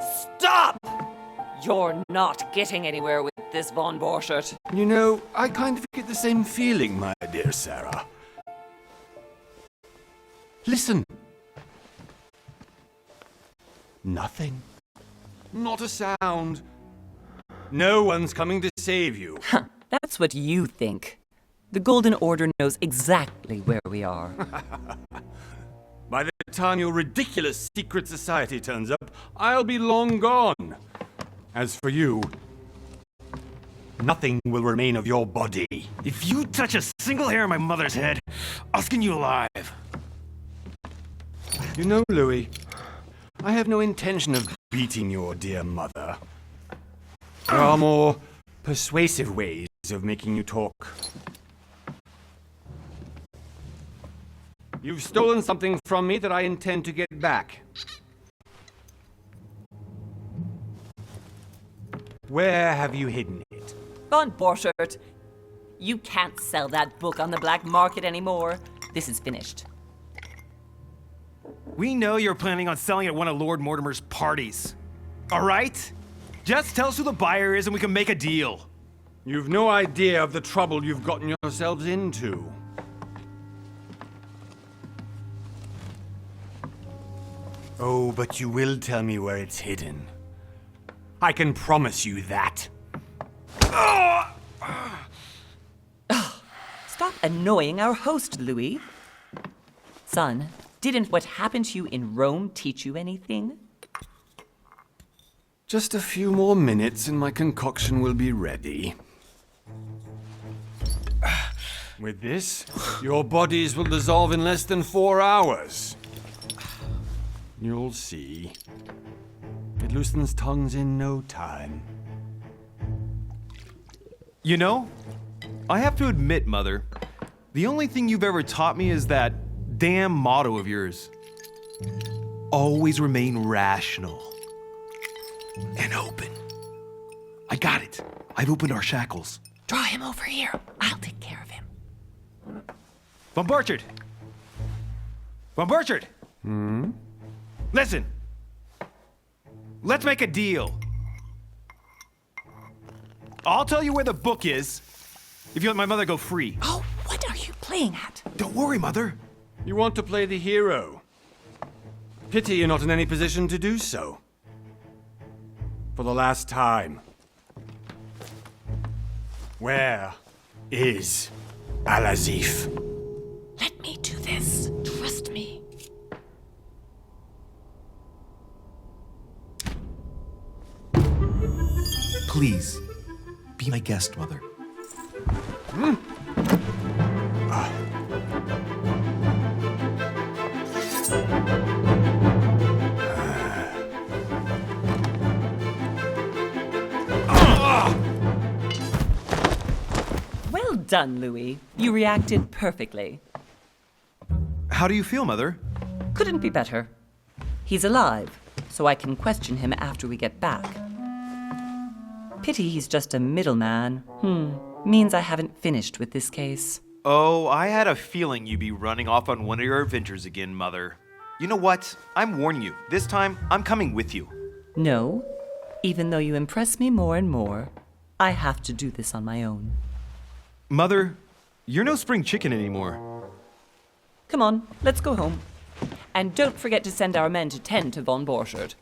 Stop! You're not getting anywhere with this Von Borchert. You know, I kind of get the same feeling, my dear Sarah. Listen. Nothing. Not a sound. No one's coming to save you. That's what you think. The Golden Order knows exactly where we are. By the time your ridiculous secret society turns up, I'll be long gone. As for you, nothing will remain of your body. If you touch a single hair on my mother's head, I'll skin you alive. You know, Louis, I have no intention of beating your dear mother. There are more persuasive ways of making you talk. You've stolen something from me that I intend to get back. Where have you hidden it? Von Borchert, you can't sell that book on the black market anymore. This is finished. We know you're planning on selling at one of Lord Mortimer's parties. All right? Just tell us who the buyer is and we can make a deal. You've no idea of the trouble you've gotten yourselves into. Oh, but you will tell me where it's hidden. I can promise you that. Stop annoying our host, Louis. Son, didn't what happened to you in Rome teach you anything? Just a few more minutes and my concoction will be ready. With this, your bodies will dissolve in less than 4 hours. You'll see. It loosens tongues in no time. You know, I have to admit, Mother, the only thing you've ever taught me is that damn motto of yours. Always remain rational. And open. I got it. I've opened our shackles. Draw him over here. I'll take care of him. Von Borchert! Von Borchert! Listen. Let's make a deal. I'll tell you where the book is if you let my mother go free. Oh, what are you playing at? Don't worry, Mother. You want to play the hero. Pity you're not in any position to do so. For the last time. Where is Al-Azif? Let me do this. Trust me. Please, be my guest, Mother. Well done, Louis. You reacted perfectly. How do you feel, Mother? Couldn't be better. He's alive, so I can question him after we get back. Pity he's just a middleman. Means I haven't finished with this case. Oh, I had a feeling you'd be running off on one of your adventures again, Mother. You know what? I'm warning you. This time, I'm coming with you. No, even though you impress me more and more, I have to do this on my own. Mother, you're no spring chicken anymore. Come on, let's go home. And don't forget to send our men to tend to Von Borchert.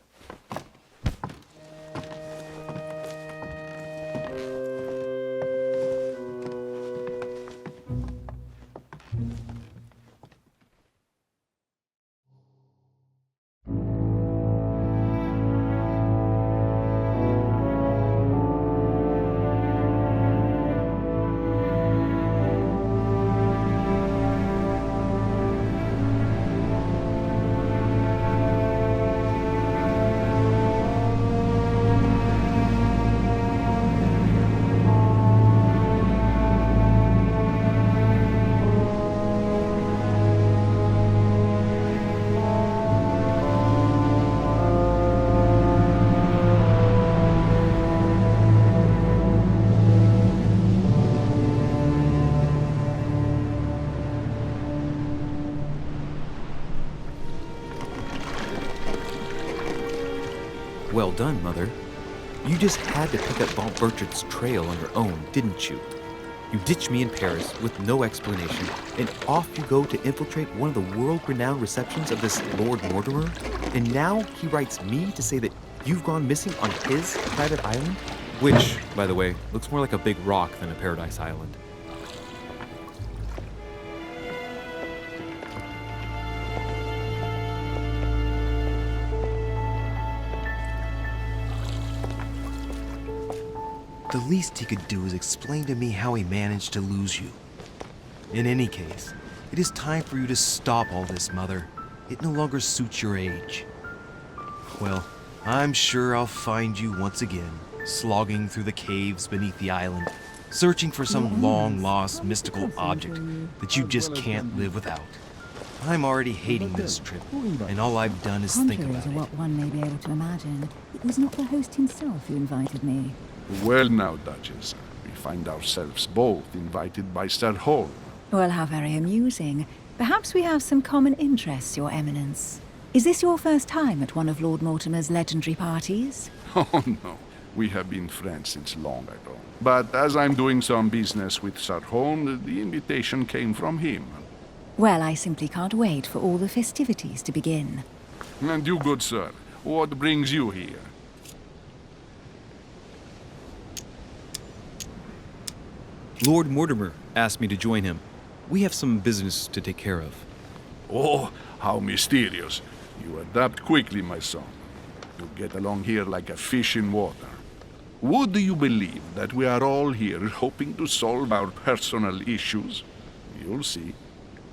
Well done, Mother. You just had to pick up Von Burchard's trail on your own, didn't you? You ditched me in Paris with no explanation, and off you go to infiltrate one of the world-renowned receptions of this Lord Mortimer? And now he writes me to say that you've gone missing on his private island? Which, by the way, looks more like a big rock than a paradise island. The least he could do is explain to me how he managed to lose you. In any case, it is time for you to stop all this, Mother. It no longer suits your age. Well, I'm sure I'll find you once again, slogging through the caves beneath the island, searching for some long-lost mystical object that you just can't live without. I'm already hating this trip, and all I've done is think Contrary about to it. what one may be able to imagine, it was not the host himself who invited me. Well now, Duchess, we find ourselves both invited by Sir Holm. Well, how very amusing. Perhaps we have some common interests, Your Eminence. Is this your first time at one of Lord Mortimer's legendary parties? Oh no, we have been friends since long ago. But as I'm doing some business with Sir Holm, the invitation came from him. Well, I simply can't wait for all the festivities to begin. And you, good sir, what brings you here? Lord Mortimer asked me to join him. We have some business to take care of. Oh, how mysterious. You adapt quickly, my son. You get along here like a fish in water. Would you believe that we are all here hoping to solve our personal issues? You'll see.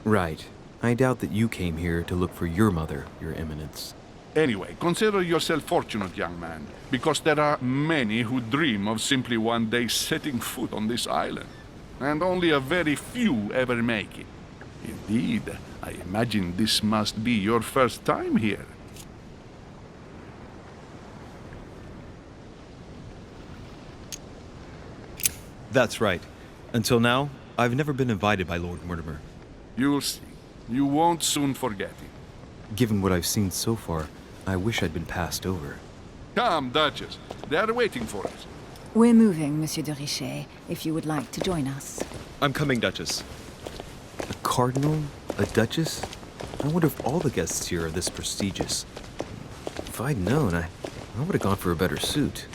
Right. I doubt that you came here to look for your mother, Your Eminence. Anyway, consider yourself fortunate, young man, because there are many who dream of simply one day setting foot on this island, and only a very few ever make it. Indeed, I imagine this must be your first time here. That's right. Until now, I've never been invited by Lord Mortimer. You'll see. You won't soon forget it. Given what I've seen so far, I wish I'd been passed over. Come, Duchess. They are waiting for us. We're moving, Monsieur de Richet, if you would like to join us. I'm coming, Duchess. A cardinal? A duchess? I wonder if all the guests here are this prestigious. If I'd known, I would have gone for a better suit.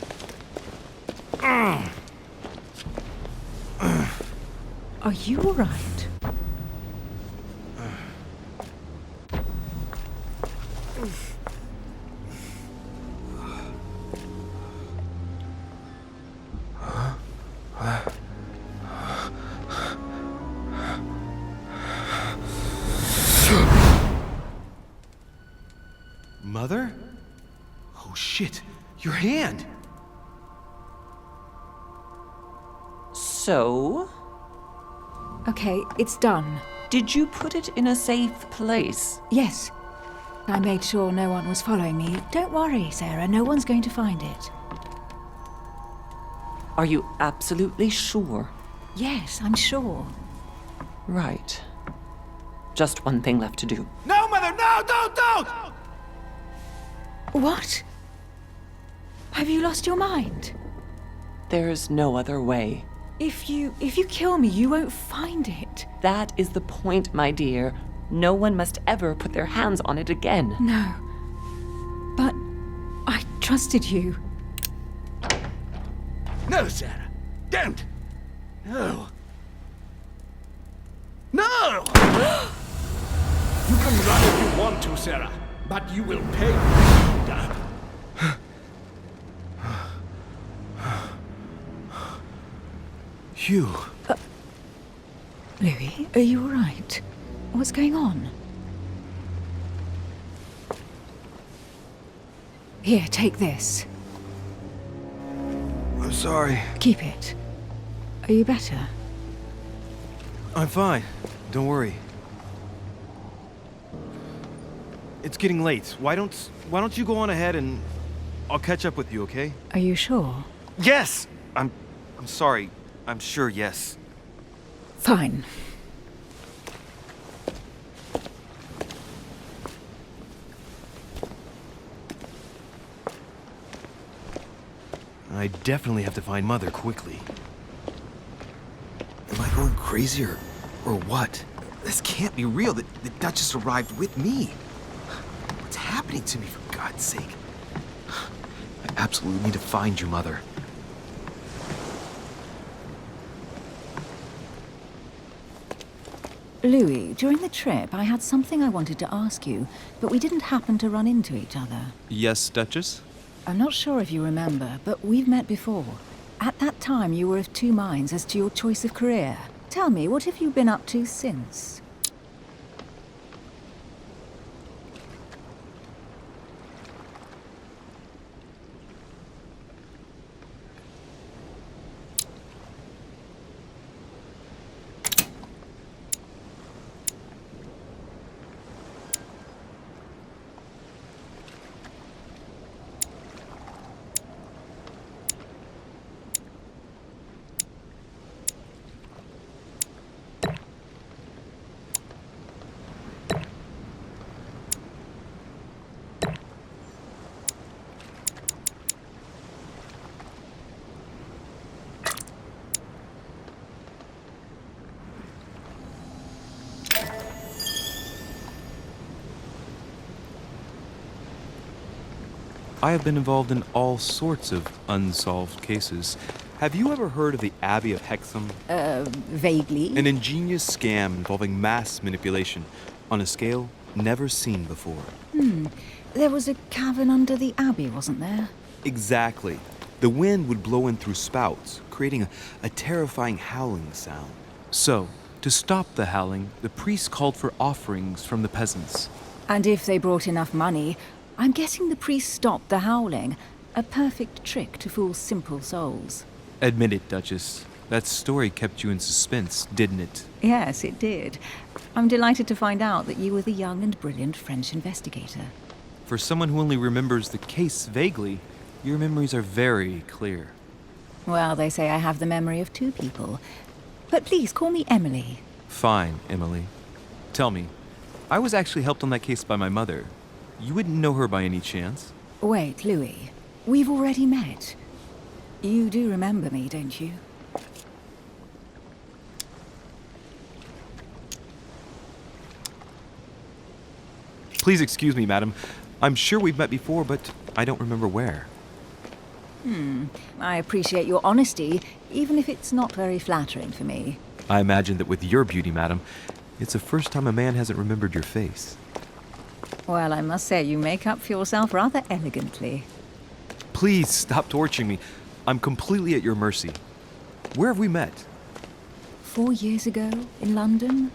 Are you all right? Mother? Oh shit, your hand! So, Okay, it's done. did you put it in a safe place? Yes. I made sure no one was following me. Don't worry, Sarah, no one's going to find it. Are you absolutely sure? Yes, I'm sure. Right. Just one thing left to do. No, Mother, no, don't! What? Have you lost your mind? There's no other way. If you kill me, you won't find it. That is the point, my dear. No one must ever put their hands on it again. No. But I trusted you. No, Sarah. Don't. No. No! You can run if you want to, Sarah, but you will pay. Hugh. Louis, are you all right? What's going on? Here, take this. I'm sorry. Keep it. Are you better? I'm fine. Don't worry. It's getting late. Why don't you go on ahead and I'll catch up with you, okay? Are you sure? Yes! I'm sorry. I'm sure, yes. Fine. I definitely have to find Mother quickly. Am I going crazy or what? This can't be real. The Duchess arrived with me. What's happening to me, for God's sake? I absolutely need to find you, Mother. Louis, during the trip, I had something I wanted to ask you, but we didn't happen to run into each other. Yes, Duchess? I'm not sure if you remember, but we've met before. At that time, you were of two minds as to your choice of career. Tell me, what have you been up to since? I have been involved in all sorts of unsolved cases. Have you ever heard of the Abbey of Hexham? Vaguely. An ingenious scam involving mass manipulation on a scale never seen before. There was a cavern under the abbey, wasn't there? Exactly. The wind would blow in through spouts, creating a terrifying howling sound. So, to stop the howling, the priests called for offerings from the peasants. And if they brought enough money, I'm guessing the priest stopped the howling. A perfect trick to fool simple souls. Admit it, Duchess. That story kept you in suspense, didn't it? Yes, it did. I'm delighted to find out that you were the young and brilliant French investigator. For someone who only remembers the case vaguely, your memories are very clear. Well, they say I have the memory of two people. But please, call me Emily. Fine, Emily. Tell me, I was actually helped on that case by my mother. You wouldn't know her by any chance? Wait, Louis. We've already met. You do remember me, don't you? Please excuse me, madam. I'm sure we've met before, but I don't remember where. I appreciate your honesty, even if it's not very flattering for me. I imagine that with your beauty, madam, it's the first time a man hasn't remembered your face. Well, I must say you make up for yourself rather elegantly. Please stop torturing me. I'm completely at your mercy. Where have we met? 4 years ago, in London,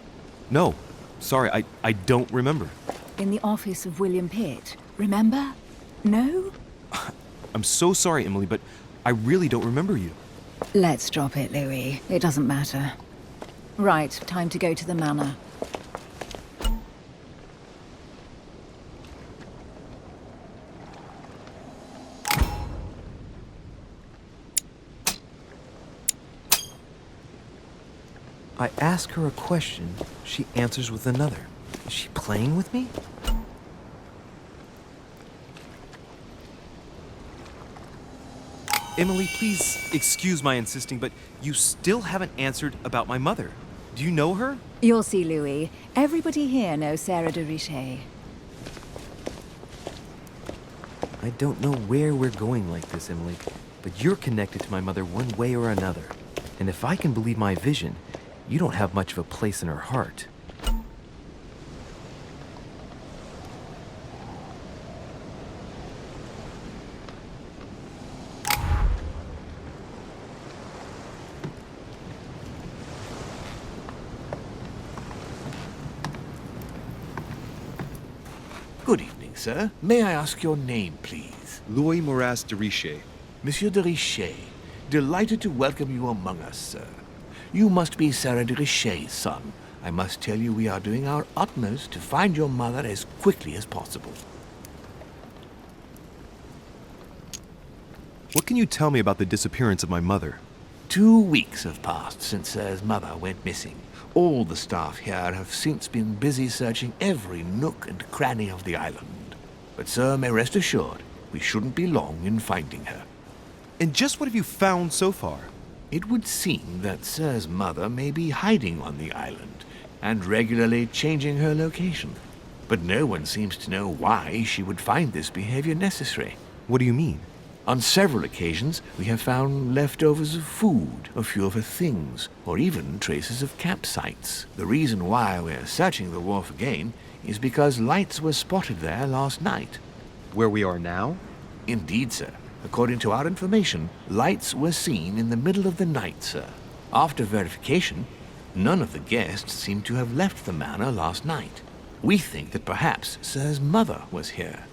No. Sorry, I don't remember. in the office of William Pitt. Remember? No? I'm so sorry, Emily, but I really don't remember you. Let's drop it, Louis. It doesn't matter. Right, time to go to the manor. I ask her a question, she answers with another. Is she playing with me? Emily, please excuse my insisting, but you still haven't answered about my mother. Do you know her? You'll see, Louis. Everybody here knows Sarah de Richet. I don't know where we're going like this, Emily, but you're connected to my mother one way or another. And if I can believe my vision, you don't have much of a place in her heart. Good evening, sir. May I ask your name, please? Louis Moras de Richet. Monsieur de Richet. Delighted to welcome you among us, sir. You must be Sarah de Richet's son. I must tell you we are doing our utmost to find your mother as quickly as possible. What can you tell me about the disappearance of my mother? 2 weeks have passed since Sir's mother went missing. All the staff here have since been busy searching every nook and cranny of the island. But Sir may rest assured, we shouldn't be long in finding her. And just what have you found so far? It would seem that Sir's mother may be hiding on the island and regularly changing her location. But no one seems to know why she would find this behavior necessary. What do you mean? On several occasions, we have found leftovers of food, a few of her things, or even traces of campsites. The reason why we're searching the wharf again is because lights were spotted there last night. Where we are now? Indeed, sir. According to our information, lights were seen in the middle of the night, sir. After verification, none of the guests seem to have left the manor last night. We think that perhaps Sir's mother was here.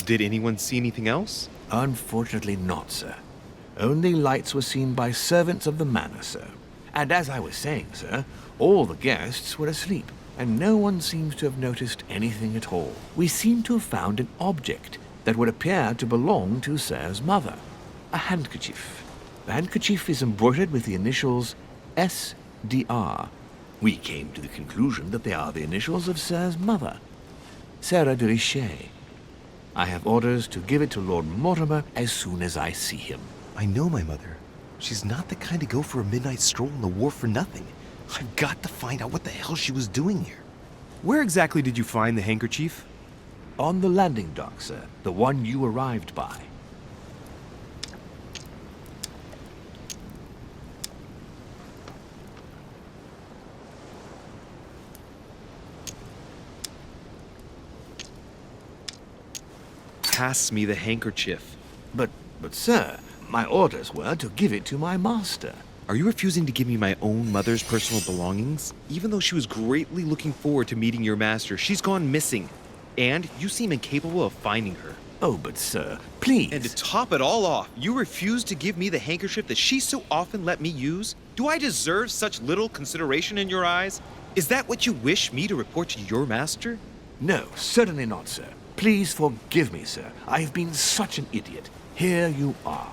Did anyone see anything else? Unfortunately not, sir. Only lights were seen by servants of the manor, sir. And as I was saying, sir, all the guests were asleep, and no one seems to have noticed anything at all. We seem to have found an object that would appear to belong to Sir's mother. A handkerchief. The handkerchief is embroidered with the initials SDR. We came to the conclusion that they are the initials of Sir's mother, Sarah de Richet. I have orders to give it to Lord Mortimer as soon as I see him. I know my mother. She's not the kind to go for a midnight stroll on the wharf for nothing. I've got to find out what the hell she was doing here. Where exactly did you find the handkerchief? On the landing dock, sir. The one you arrived by. Pass me the handkerchief. But sir, my orders were to give it to my master. Are you refusing to give me my own mother's personal belongings? Even though she was greatly looking forward to meeting your master, she's gone missing. And you seem incapable of finding her. Oh, but sir, please. And to top it all off, you refuse to give me the handkerchief that she so often let me use? Do I deserve such little consideration in your eyes? Is that what you wish me to report to your master? No, certainly not, sir. Please forgive me, sir. I have been such an idiot. Here you are.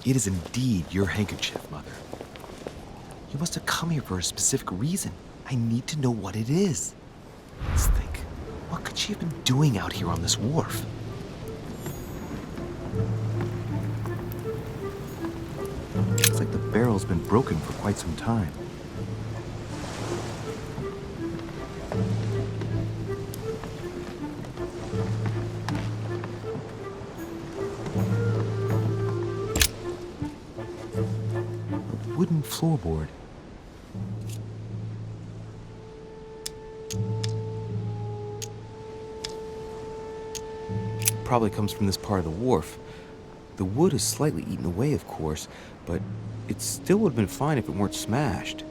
It is indeed your handkerchief, Mother. You must have come here for a specific reason. I need to know what it is. Let's think. What could she have been doing out here on this wharf? Looks like the barrel's been broken for quite some time. A wooden floorboard. Probably comes from this part of the wharf. The wood is slightly eaten away, of course, but it still would have been fine if it weren't smashed.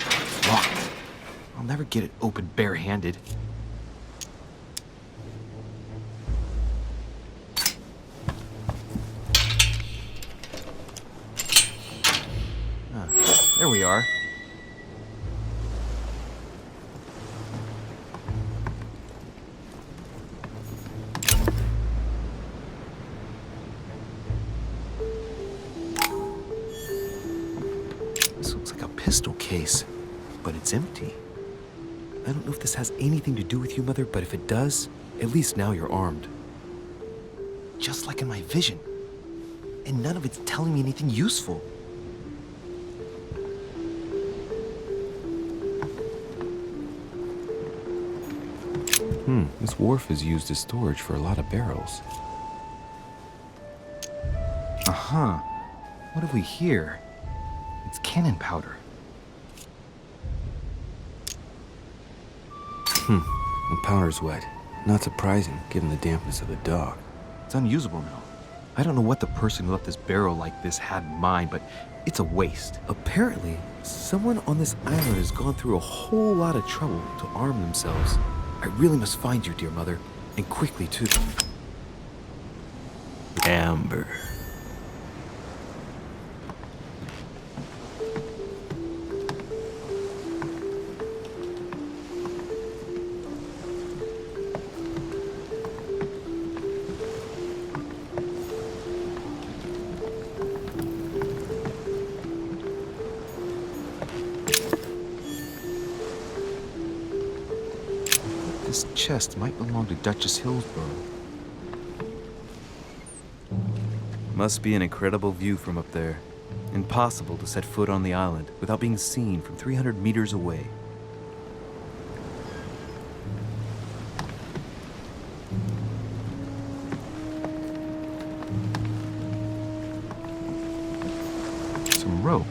It's locked. I'll never get it open barehanded. There we are. This looks like a pistol case, but it's empty. I don't know if this has anything to do with you, Mother, but if it does, at least now you're armed. Just like in my vision. And none of it's telling me anything useful. This wharf is used as storage for a lot of barrels. Uh-huh. What have we here? It's cannon powder. The powder's wet. Not surprising, given the dampness of the dock. It's unusable now. I don't know what the person who left this barrel like this had in mind, but it's a waste. Apparently, someone on this island has gone through a whole lot of trouble to arm themselves. I really must find you, dear mother, and quickly too. Amber. This chest might belong to Duchess Hillsborough. Must be an incredible view from up there. Impossible to set foot on the island without being seen from 300 meters away. Some rope.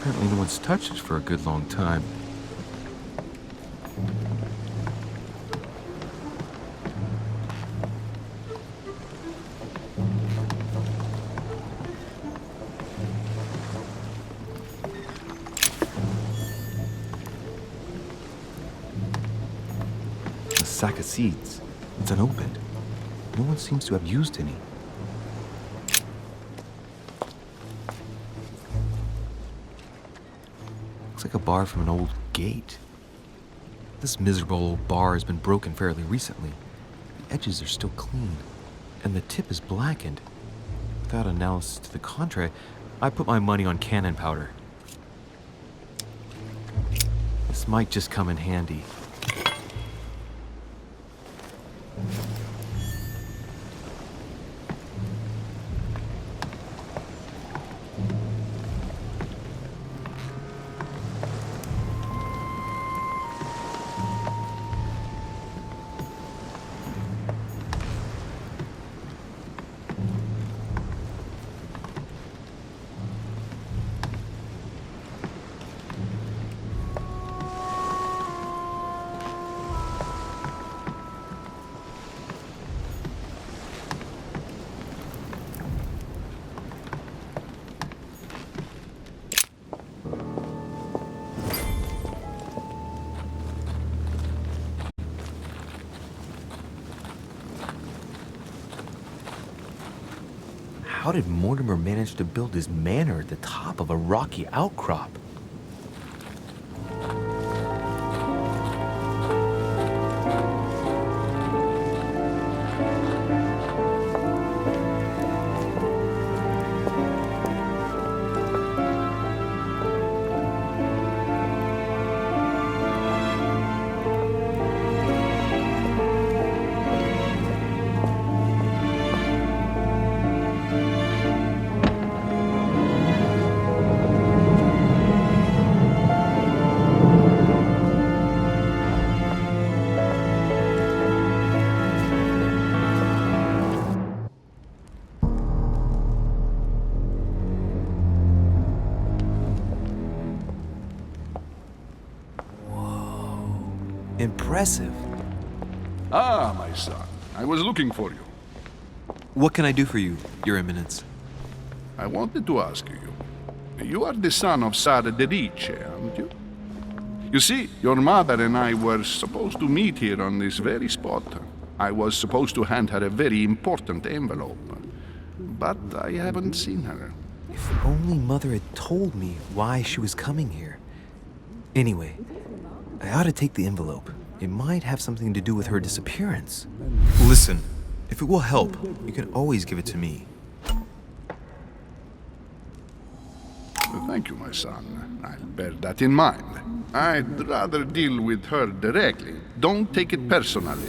Apparently no one's touched it for a good long time. A sack of seeds. It's unopened. No one seems to have used any. Looks like a bar from an old gate. This miserable old bar has been broken fairly recently. The edges are still clean, and the tip is blackened. Without analysis to the contrary, I put my money on cannon powder. This might just come in handy. How did Mortimer manage to build his manor at the top of a rocky outcrop? Impressive. Ah, my son. I was looking for you. What can I do for you, Your Eminence? I wanted to ask you. You are the son of Sara de Riche, aren't you? You see, your mother and I were supposed to meet here on this very spot. I was supposed to hand her a very important envelope. But I haven't seen her. If only Mother had told me why she was coming here. Anyway, I ought to take the envelope. It might have something to do with her disappearance. Listen, if it will help, you can always give it to me. Thank you, my son. I'll bear that in mind. I'd rather deal with her directly. Don't take it personally.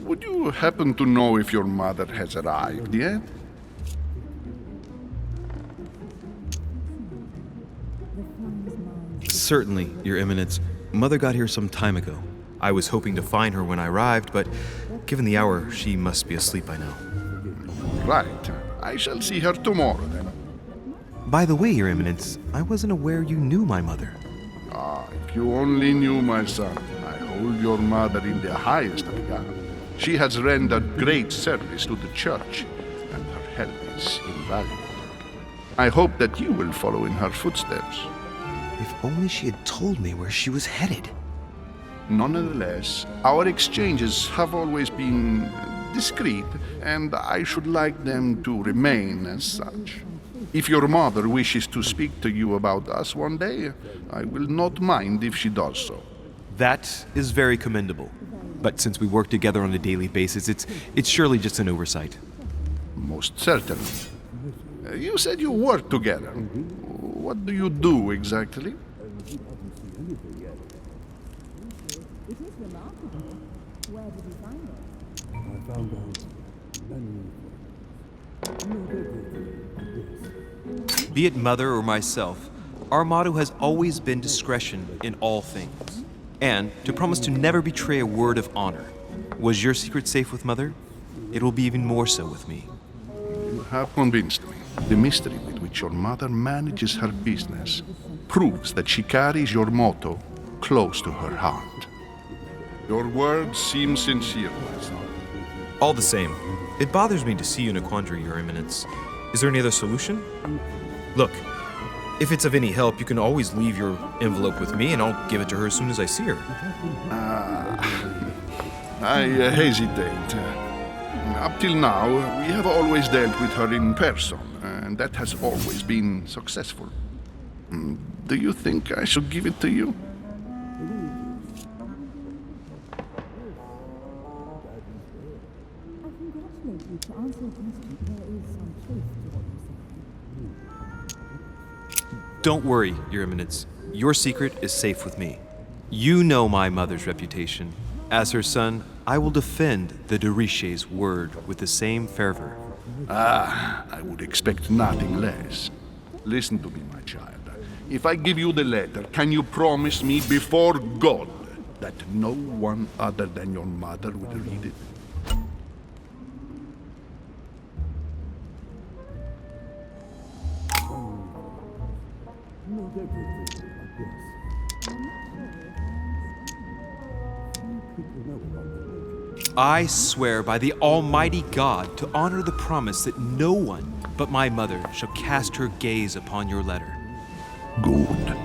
Would you happen to know if your mother has arrived yet? Certainly, Your Eminence. Mother got here some time ago. I was hoping to find her when I arrived, but given the hour, she must be asleep by now. Right. I shall see her tomorrow, then. By the way, Your Eminence, I wasn't aware you knew my mother. Ah, if you only knew, my son. I hold your mother in the highest regard. She has rendered great service to the church, and her help is invaluable. I hope that you will follow in her footsteps. If only she had told me where she was headed. Nonetheless, our exchanges have always been discreet, and I should like them to remain as such. If your mother wishes to speak to you about us one day, I will not mind if she does so. That is very commendable. But since we work together on a daily basis, it's surely just an oversight. Most certainly. You said you work together. What do you do exactly? Be it Mother or myself, our motto has always been discretion in all things, and to promise to never betray a word of honor. Was your secret safe with Mother? It will be even more so with me. You have convinced me. The mystery with which your mother manages her business proves that she carries your motto close to her heart. Your words seem sincere, my son. All the same, it bothers me to see you in a quandary, Your Eminence. Is there any other solution? Look, if it's of any help, you can always leave your envelope with me and I'll give it to her as soon as I see her. I hesitate. Up till now, we have always dealt with her in person, and that has always been successful. Do you think I should give it to you? Don't worry, Your Eminence. Your secret is safe with me. You know my mother's reputation. As her son, I will defend the de Richet's word with the same fervor. I would expect nothing less. Listen to me, my child. If I give you the letter, can you promise me before God that no one other than your mother will read it? I swear by the Almighty God to honor the promise that no one but my mother shall cast her gaze upon your letter. Good.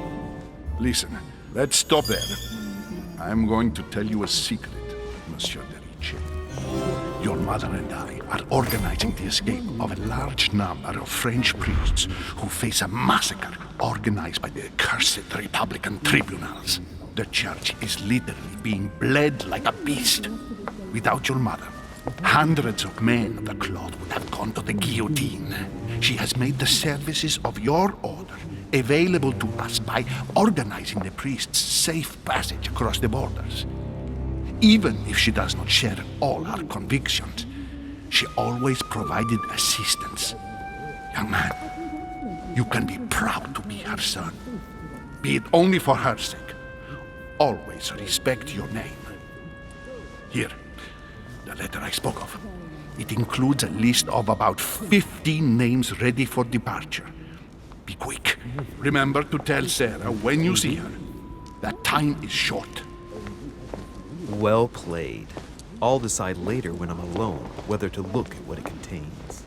Listen, let's stop there. I'm going to tell you a secret, Monsieur de Richet. Your mother and I are organizing the escape of a large number of French priests who face a massacre organized by the accursed Republican tribunals. The church is literally being bled like a beast. Without your mother, hundreds of men of the cloth would have gone to the guillotine. She has made the services of your order available to us by organizing the priests' safe passage across the borders. Even if she does not share all our convictions, she always provided assistance. Young man, you can be proud to be her son. Be it only for her sake. Always respect your name. Here, the letter I spoke of. It includes a list of about 15 names ready for departure. Be quick. Remember to tell Sarah when you see her that time is short. Well played. I'll decide later when I'm alone whether to look at what it contains.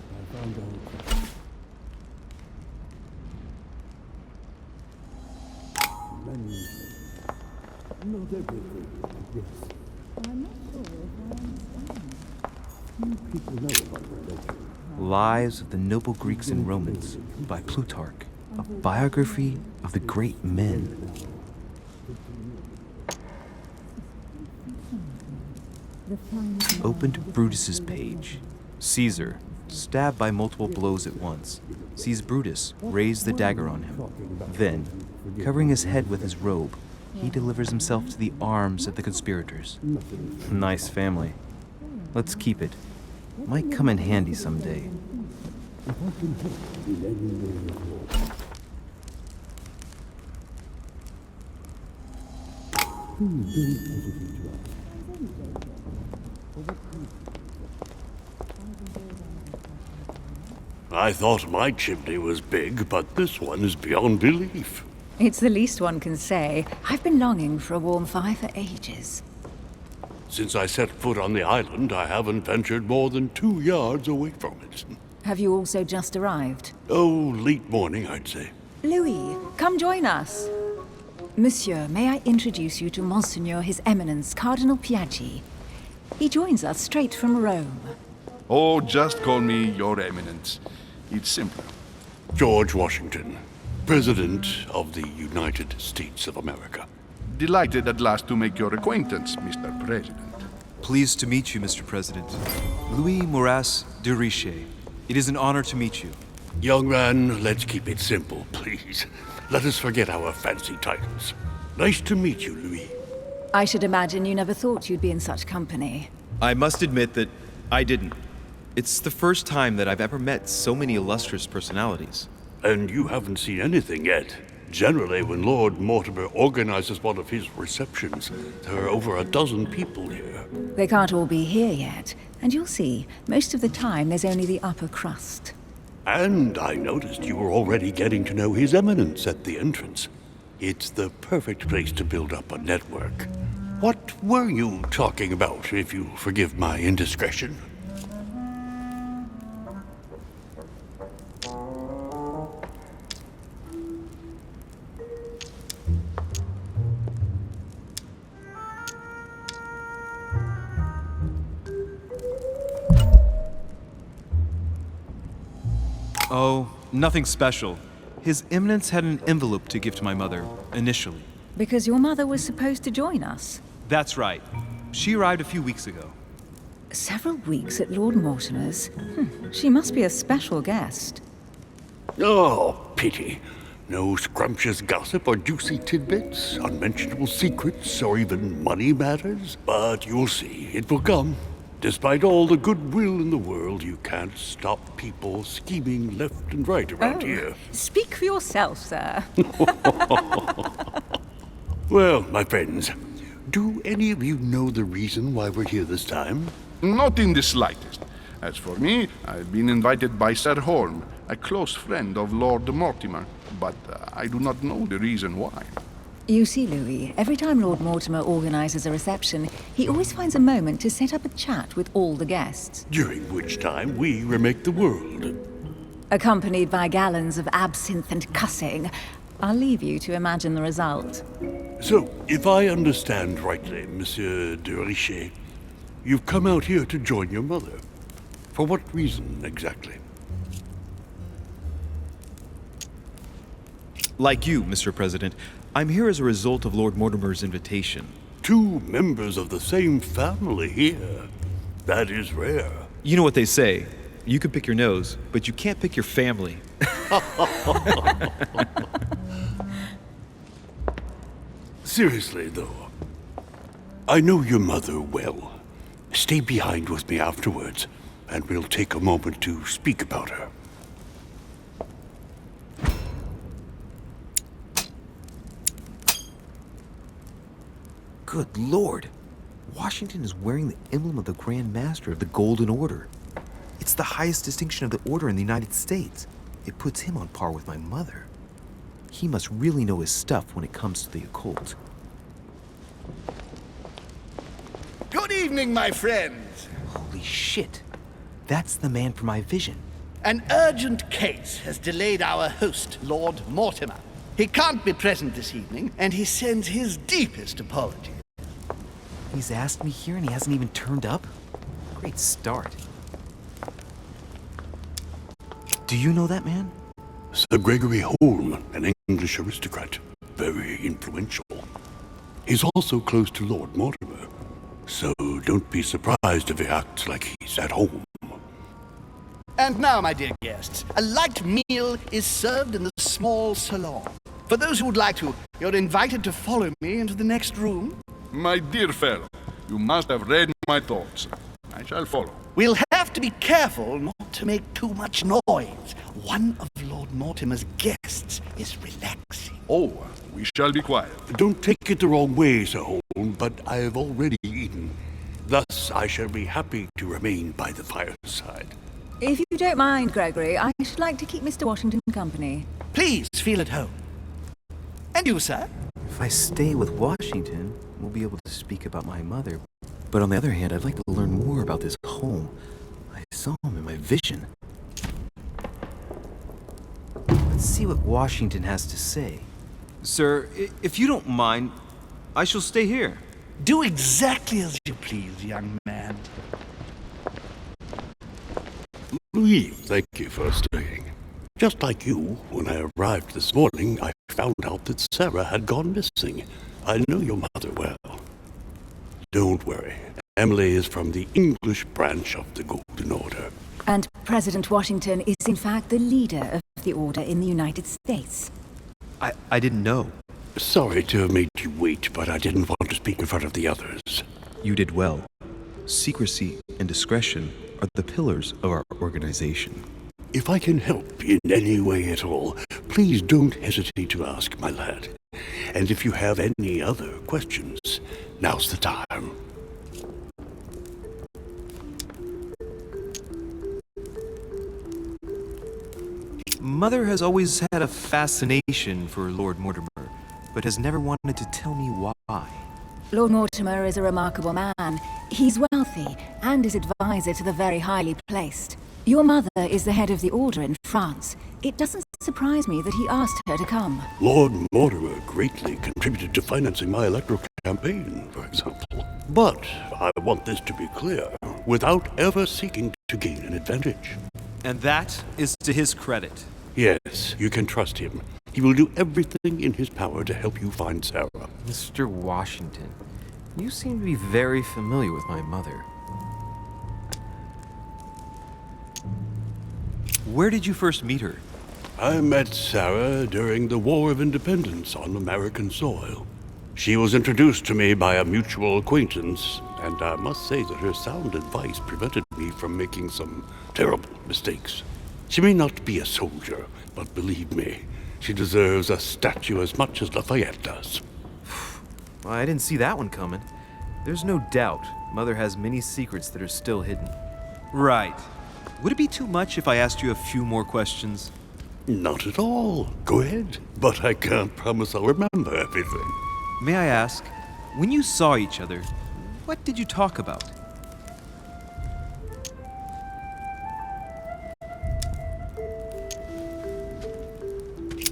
Lives of the Noble Greeks and Romans by Plutarch, a biography of the great men. Open to Brutus's page. Caesar, stabbed by multiple blows at once, sees Brutus raise the dagger on him. Then, covering his head with his robe, he delivers himself to the arms of the conspirators. Nice family. Let's keep it. Might come in handy someday. I thought my chimney was big, but this one is beyond belief. It's the least one can say. I've been longing for a warm fire for ages. Since I set foot on the island, I haven't ventured more than 2 yards away from it. Have you also just arrived? Oh, late morning, I'd say. Louis, come join us. Monsieur, may I introduce you to Monseigneur His Eminence Cardinal Piaggi? He joins us straight from Rome. Oh, just call me Your Eminence. It's simpler. George Washington, President of the United States of America. Delighted at last to make your acquaintance, Mr. President. Pleased to meet you, Mr. President. Louis Moras de Richet. It is an honor to meet you. Young man, let's keep it simple, please. Let us forget our fancy titles. Nice to meet you, Louis. I should imagine you never thought you'd be in such company. I must admit that I didn't. It's the first time that I've ever met so many illustrious personalities. And you haven't seen anything yet. Generally, when Lord Mortimer organizes one of his receptions, there are over a dozen people here. They can't all be here yet, and you'll see, most of the time there's only the upper crust. And I noticed you were already getting to know His Eminence at the entrance. It's the perfect place to build up a network. What were you talking about, if you forgive my indiscretion? Oh, nothing special. His Eminence had an envelope to give to my mother, initially. Because your mother was supposed to join us. That's right. She arrived a few weeks ago. Several weeks at Lord Mortimer's? She must be a special guest. Oh, pity. No scrumptious gossip or juicy tidbits, unmentionable secrets, or even money matters. But you'll see, it will come. Despite all the goodwill in the world, you can't stop people scheming left and right around here. Speak for yourself, sir. Well, my friends, do any of you know the reason why we're here this time? Not in the slightest. As for me, I've been invited by Sir Holm, a close friend of Lord Mortimer, but I do not know the reason why. You see, Louis, every time Lord Mortimer organizes a reception, he always finds a moment to set up a chat with all the guests. During which time we remake the world. Accompanied by gallons of absinthe and cussing. I'll leave you to imagine the result. So, if I understand rightly, Monsieur de Richet, you've come out here to join your mother. For what reason, exactly? Like you, Mr. President, I'm here as a result of Lord Mortimer's invitation. 2 members of the same family here. That is rare. You know what they say. You can pick your nose, but you can't pick your family. Seriously, though, I know your mother well. Stay behind with me afterwards, and we'll take a moment to speak about her. Good Lord! Washington is wearing the emblem of the Grand Master of the Golden Order. It's the highest distinction of the Order in the United States. It puts him on par with my mother. He must really know his stuff when it comes to the occult. Good evening, my friends. Holy shit! That's the man for my vision. An urgent case has delayed our host, Lord Mortimer. He can't be present this evening, and he sends his deepest apologies. He's asked me here and he hasn't even turned up? Great start. Do you know that man? Sir Gregory Holm, an English aristocrat, very influential. He's also close to Lord Mortimer, so don't be surprised if he acts like he's at home. And now, my dear guests, a light meal is served in the small salon. For those who would like to, you're invited to follow me into the next room. My dear fellow, you must have read my thoughts. I shall follow. We'll have to be careful not to make too much noise. One of Lord Mortimer's guests is relaxing. Oh, we shall be quiet. Don't take it the wrong way, Sir Holm, but I have already eaten. Thus, I shall be happy to remain by the fireside. If you don't mind, Gregory, I should like to keep Mr. Washington company. Please feel at home. And you, sir? If I stay with Washington, we'll be able to speak about my mother. But on the other hand, I'd like to learn more about this home. I saw him in my vision. Let's see what Washington has to say. Sir, if you don't mind, I shall stay here. Do exactly as you please, young man. Louis, thank you for staying. Just like you, when I arrived this morning, I found out that Sarah had gone missing. I know your mother well. Don't worry. Emily is from the English branch of the Golden Order. And President Washington is in fact the leader of the Order in the United States. I didn't know. Sorry to have made you wait, but I didn't want to speak in front of the others. You did well. Secrecy and discretion are the pillars of our organization. If I can help in any way at all, please don't hesitate to ask, my lad. And if you have any other questions, now's the time. Mother has always had a fascination for Lord Mortimer, but has never wanted to tell me why. Lord Mortimer is a remarkable man. He's wealthy and is advisor to the very highly placed. Your mother is the head of the Order in France. It doesn't surprise me that he asked her to come. Lord Mortimer greatly contributed to financing my electoral campaign, for example. But I want this to be clear, without ever seeking to gain an advantage. And that is to his credit. Yes, you can trust him. He will do everything in his power to help you find Sarah. Mr. Washington, you seem to be very familiar with my mother. Where did you first meet her? I met Sarah during the War of Independence on American soil. She was introduced to me by a mutual acquaintance, and I must say that her sound advice prevented me from making some terrible mistakes. She may not be a soldier, but believe me, she deserves a statue as much as Lafayette does. Well, I didn't see that one coming. There's no doubt Mother has many secrets that are still hidden. Right. Would it be too much if I asked you a few more questions? Not at all. Go ahead. But I can't promise I'll remember everything. May I ask, when you saw each other, what did you talk about?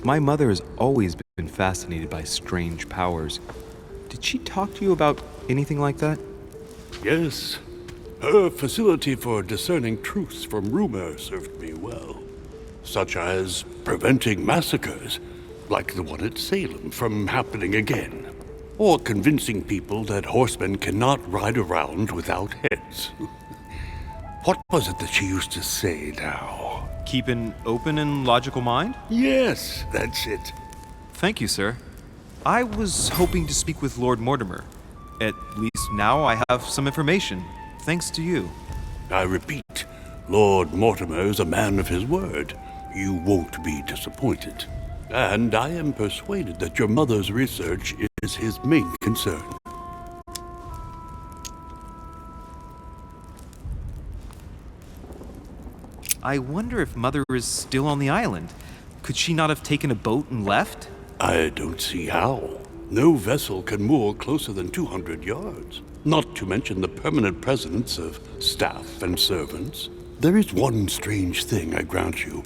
My mother has always been fascinated by strange powers. Did she talk to you about anything like that? Yes. Her facility for discerning truth from rumor served me well. Such as preventing massacres, like the one at Salem, from happening again. Or convincing people that horsemen cannot ride around without heads. What was it that she used to say now? Keep an open and logical mind? Yes, that's it. Thank you, sir. I was hoping to speak with Lord Mortimer. At least now I have some information, thanks to you. I repeat, Lord Mortimer is a man of his word. You won't be disappointed. And I am persuaded that your mother's research is his main concern. I wonder if Mother is still on the island. Could she not have taken a boat and left? I don't see how. No vessel can moor closer than 200 yards. Not to mention the permanent presence of staff and servants. There is one strange thing, I grant you.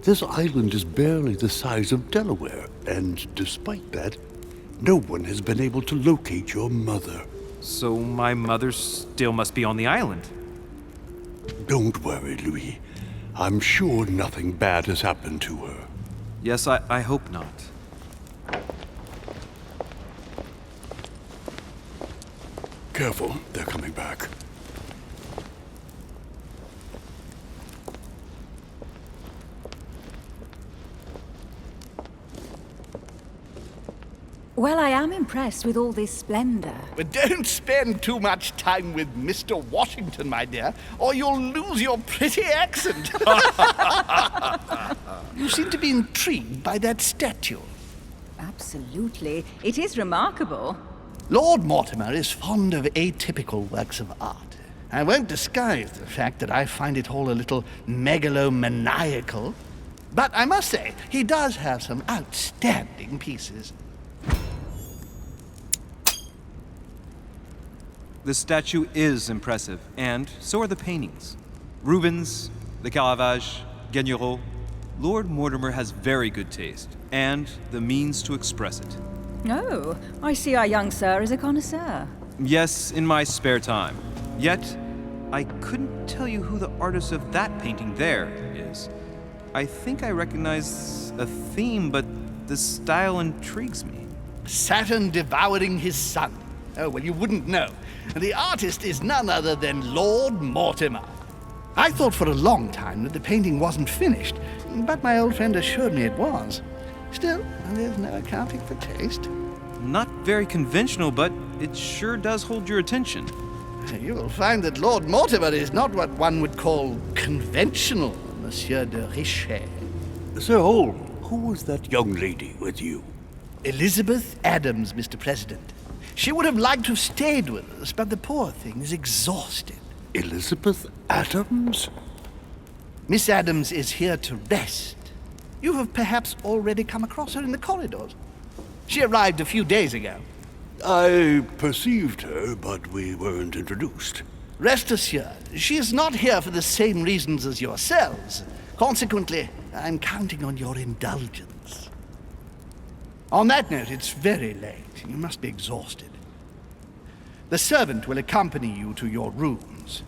This island is barely the size of Delaware, and despite that, no one has been able to locate your mother. So my mother still must be on the island. Don't worry, Louis. I'm sure nothing bad has happened to her. Yes, I hope not. Careful, they're coming back. Well, I am impressed with all this splendor. But don't spend too much time with Mr. Washington, my dear, or you'll lose your pretty accent. You seem to be intrigued by that statue. Absolutely. It is remarkable. Lord Mortimer is fond of atypical works of art. I won't disguise the fact that I find it all a little megalomaniacal. But I must say, he does have some outstanding pieces. The statue is impressive, and so are the paintings. Rubens, the Caravage, Guignero. Lord Mortimer has very good taste, and the means to express it. Oh, I see our young sir is a connoisseur. Yes, in my spare time. Yet, I couldn't tell you who the artist of that painting there is. I think I recognize a theme, but the style intrigues me. Saturn devouring his son. Oh, well, you wouldn't know. The artist is none other than Lord Mortimer. I thought for a long time that the painting wasn't finished, but my old friend assured me it was. Still, there's no accounting for taste. Not very conventional, but it sure does hold your attention. You will find that Lord Mortimer is not what one would call conventional, Monsieur de Richet. Sir Holm, who was that young lady with you? Elizabeth Adams, Mr. President. She would have liked to have stayed with us, but the poor thing is exhausted. Elizabeth Adams? Miss Adams is here to rest. You have perhaps already come across her in the corridors. She arrived a few days ago. I perceived her, but we weren't introduced. Rest assured, she is not here for the same reasons as yourselves. Consequently, I'm counting on your indulgence. On that note, it's very late. You must be exhausted. The servant will accompany you to your rooms.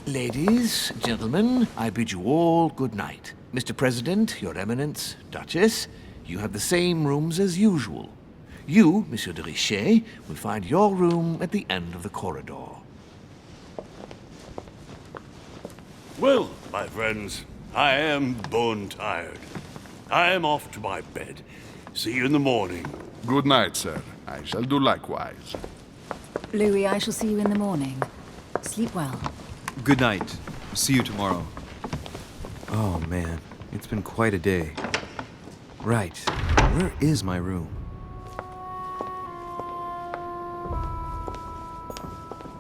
Ladies, gentlemen, I bid you all good night. Mr. President, Your Eminence, Duchess, you have the same rooms as usual. You, Monsieur de Richet, will find your room at the end of the corridor. Well, my friends, I am bone tired. I am off to my bed. See you in the morning. Good night, sir. I shall do likewise. Louis, I shall see you in the morning. Sleep well. Good night. See you tomorrow. Oh man, it's been quite a day. Right, where is my room?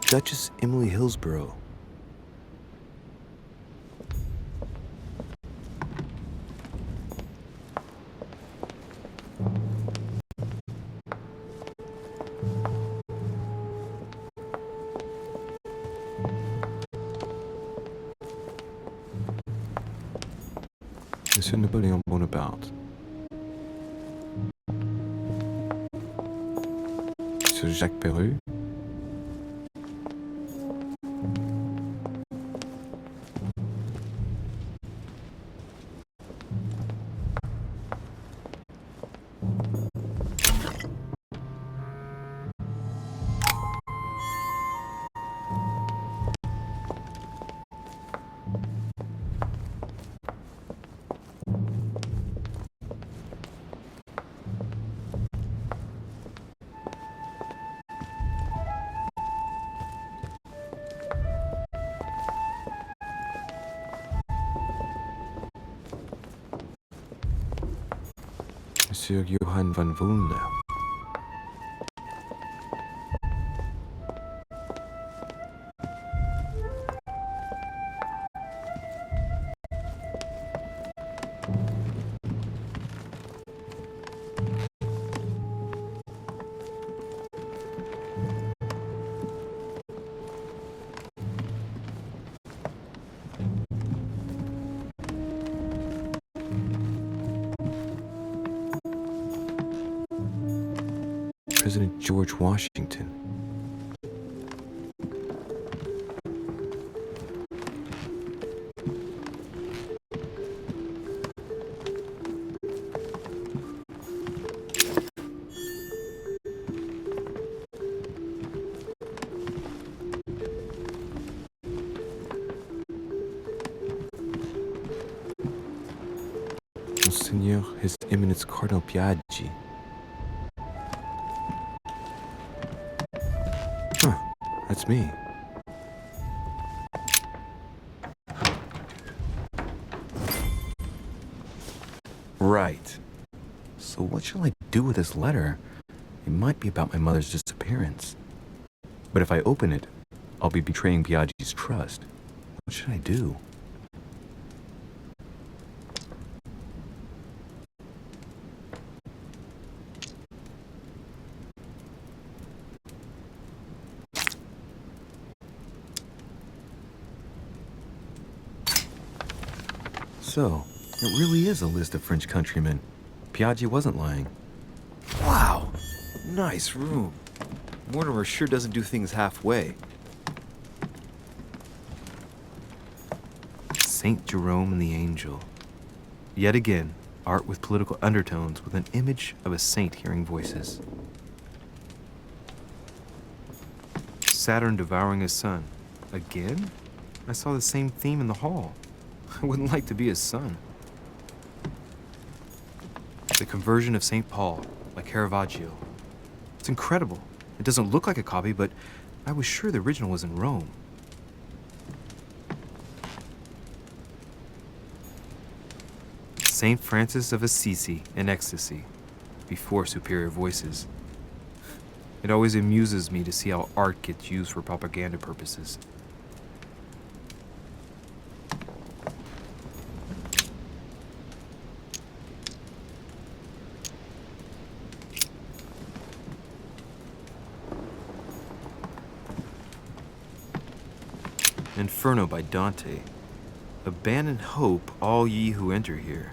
Duchess Emily Hillsborough. Monsieur Napoléon Bonaparte. Monsieur Jacques Perru. Monsieur Johann van Wunder. President George Washington. Monseigneur His Eminence Cardinal Biaggi. That's me. Right. So what shall I do with this letter? It might be about my mother's disappearance. But if I open it, I'll be betraying Biaggi's trust. What should I do? so. It really is a list of French countrymen. Piaggi wasn't lying. Wow! Nice room. Mortimer sure doesn't do things halfway. Saint Jerome and the Angel. Yet again, art with political undertones with an image of a saint hearing voices. Saturn devouring his son. Again? I saw the same theme in the hall. I wouldn't like to be his son. The conversion of St. Paul, by Caravaggio. It's incredible. It doesn't look like a copy, but I was sure the original was in Rome. St. Francis of Assisi in ecstasy, before superior voices. It always amuses me to see how art gets used for propaganda purposes. Inferno by Dante. Abandon hope, all ye who enter here.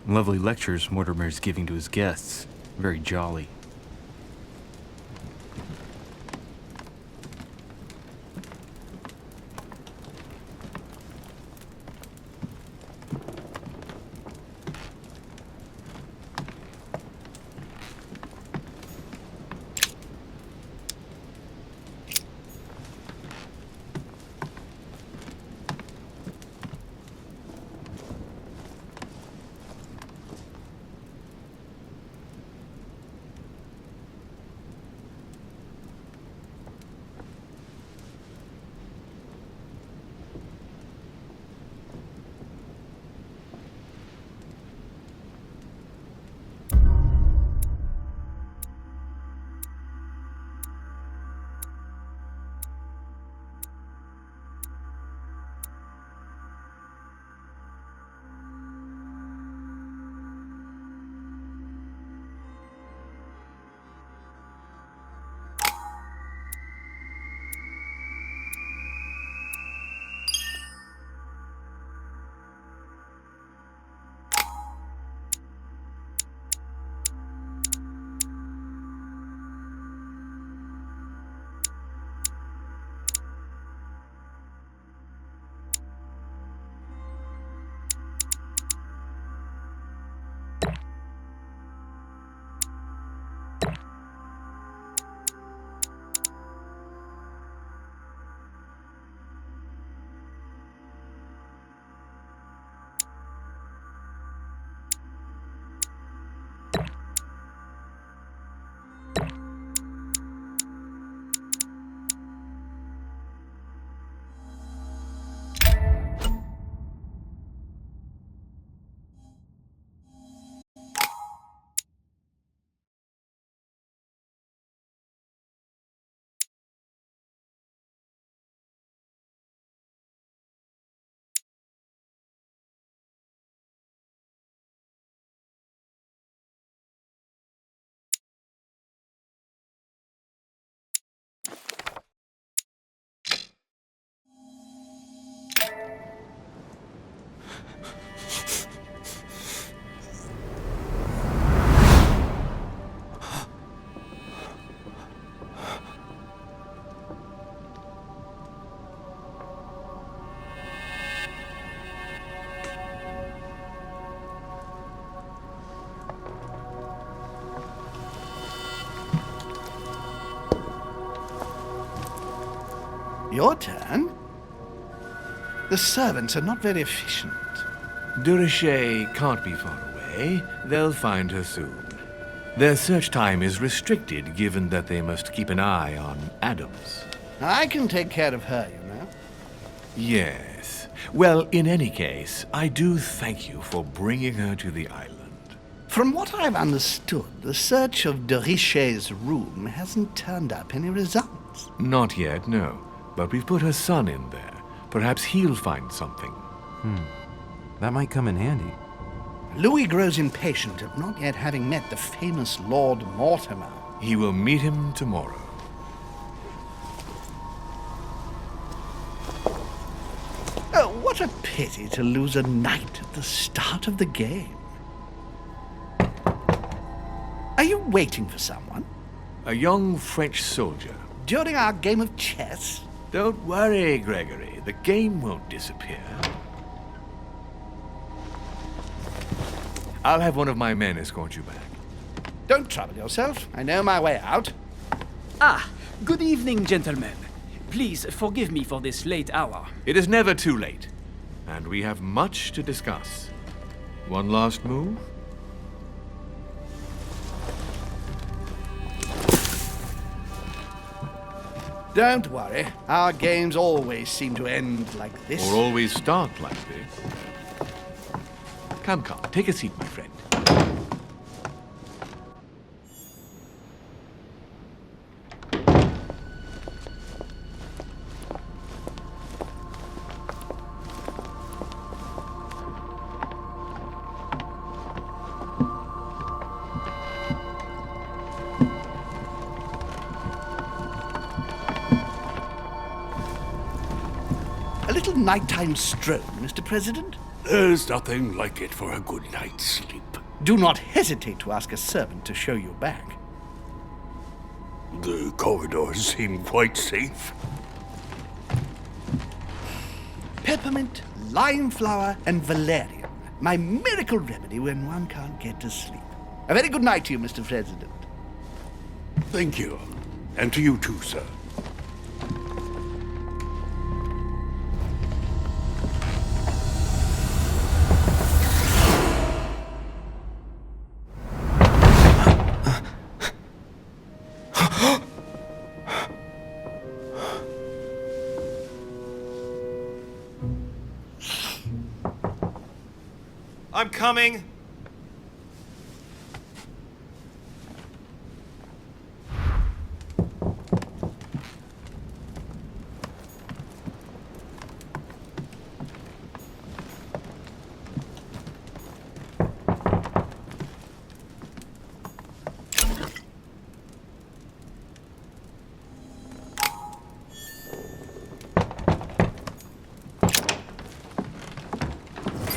Lovely lectures Mortimer's giving to his guests. Very jolly. Your turn? The servants are not very efficient. Durocher can't be far away. They'll find her soon. Their search time is restricted, given that they must keep an eye on Adams. I can take care of her, you know. Yes. Well, in any case, I do thank you for bringing her to the island. From what I've understood, the search of Durocher's room hasn't turned up any results. Not yet, no. But we've put her son in there. Perhaps he'll find something. That might come in handy. Louis grows impatient at not yet having met the famous Lord Mortimer. He will meet him tomorrow. What What a pity to lose a knight at the start of the game. Are you waiting for someone? A young French soldier. During our game of chess? Don't worry, Gregory. The game won't disappear. I'll have one of my men escort you back. Don't trouble yourself. I know my way out. Ah, good evening, gentlemen. Please forgive me for this late hour. It is never too late, and we have much to discuss. One last move? Don't worry. Our games always seem to end like this. Or always start like this. Come, take a seat, my friend. A little nighttime stroll, Mr. President? There's nothing like it for a good night's sleep. Do not hesitate to ask a servant to show you back. The corridors seem quite safe. Peppermint, lime flower, and valerian. My miracle remedy when one can't get to sleep. A very good night to you, Mr. President. Thank you. And to you too, sir. I'm coming.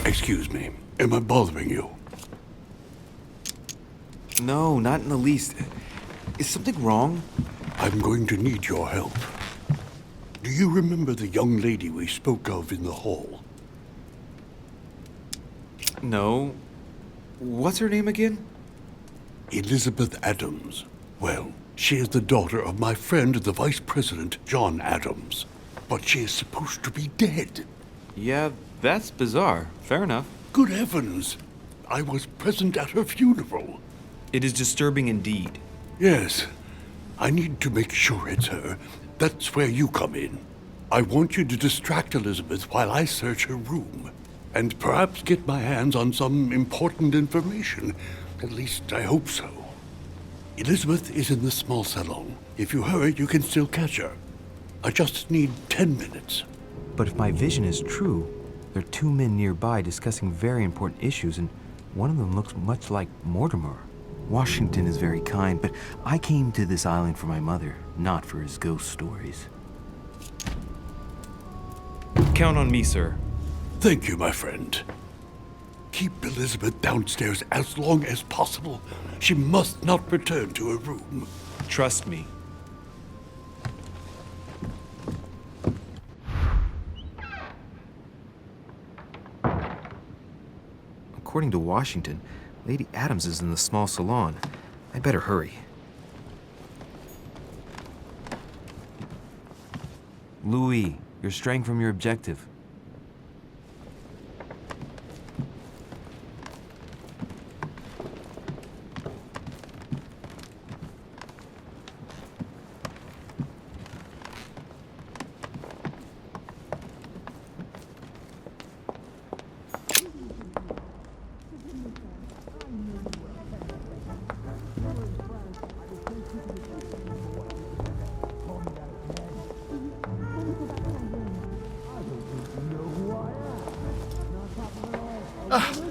Excuse me. Am I bothering you? No, not in the least. Is something wrong? I'm going to need your help. Do you remember the young lady we spoke of in the hall? No. What's her name again? Elizabeth Adams. Well, she is the daughter of my friend, the Vice President, John Adams. But she is supposed to be dead. Yeah, that's bizarre. Fair enough. Good heavens! I was present at her funeral. It is disturbing indeed. Yes. I need to make sure it's her. That's where you come in. I want you to distract Elizabeth while I search her room. And perhaps get my hands on some important information. At least, I hope so. Elizabeth is in the small salon. If you hurry, you can still catch her. I just need 10 minutes. But if my vision is true, there are two men nearby discussing very important issues, and one of them looks much like Mortimer. Washington is very kind, but I came to this island for my mother, not for his ghost stories. Count on me, sir. Thank you, my friend. Keep Elizabeth downstairs as long as possible. She must not return to her room. Trust me. According to Washington, Lady Adams is in the small salon. I'd better hurry. Louis, you're straying from your objective.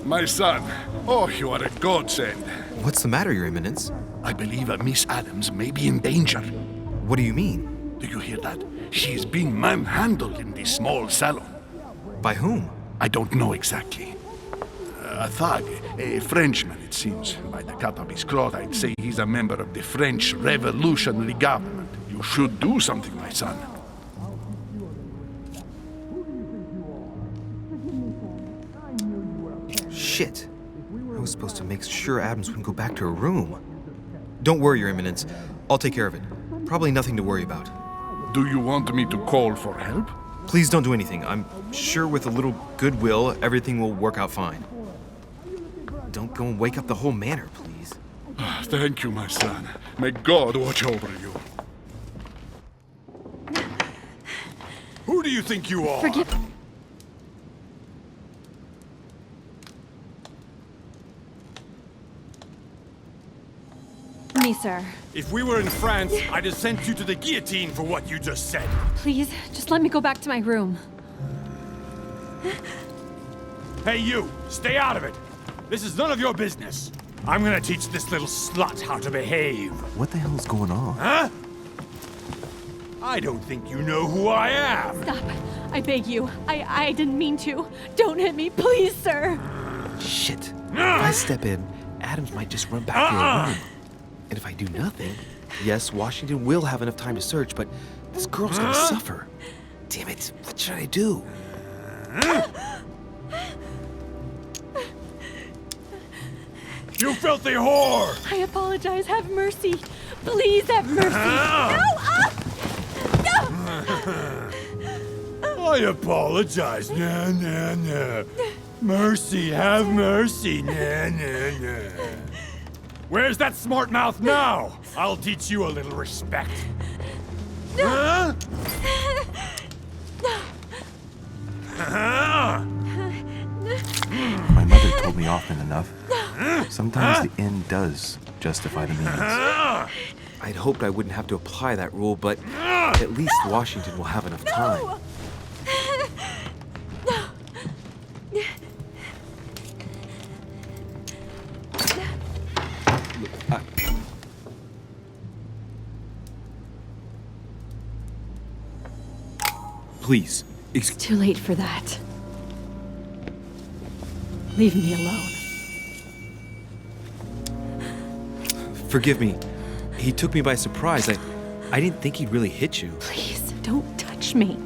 My son. Oh, you are a godsend. What's the matter, Your Eminence? I believe a Miss Adams may be in danger. What do you mean? Do you hear that? She is being manhandled in the small salon. By whom? I don't know exactly. A thug, a Frenchman, it seems. By the cut of his cloth, I'd say he's a member of the French Revolutionary Government. You should do something, my son. Shit. I was supposed to make sure Adams wouldn't go back to her room. Don't worry, Your Eminence. I'll take care of it. Probably nothing to worry about. Do you want me to call for help? Please don't do anything. I'm sure with a little goodwill, everything will work out fine. Don't go and wake up the whole manor, please. Thank you, my son. May God watch over you. Who do you think you are? Forgive me, sir. If we were in France, I'd have sent you to the guillotine for what you just said. Please, just let me go back to my room. Hey, you! Stay out of it! This is none of your business. I'm gonna teach this little slut how to behave. What the hell is going on? Huh? I don't think you know who I am. Stop. I beg you. I didn't mean to. Don't hit me, please, sir. Shit. If I step in, Adams might just run back to her room. And if I do nothing, yes, Washington will have enough time to search, but this girl's gonna suffer. Damn it, what should I do? You filthy whore! I apologize. Have mercy. Please have mercy. No! I apologize. Nah, nah, nah. Mercy, have mercy. Nah, nah, nah. Where's that smart mouth now? I'll teach you a little respect. Huh? My mother told me often enough. Sometimes the end does justify the means. I'd hoped I wouldn't have to apply that rule, but at least Washington will have enough time. Please. It's too late for that. Leave me alone. Forgive me. He took me by surprise. I didn't think he'd really hit you. Please, don't touch me.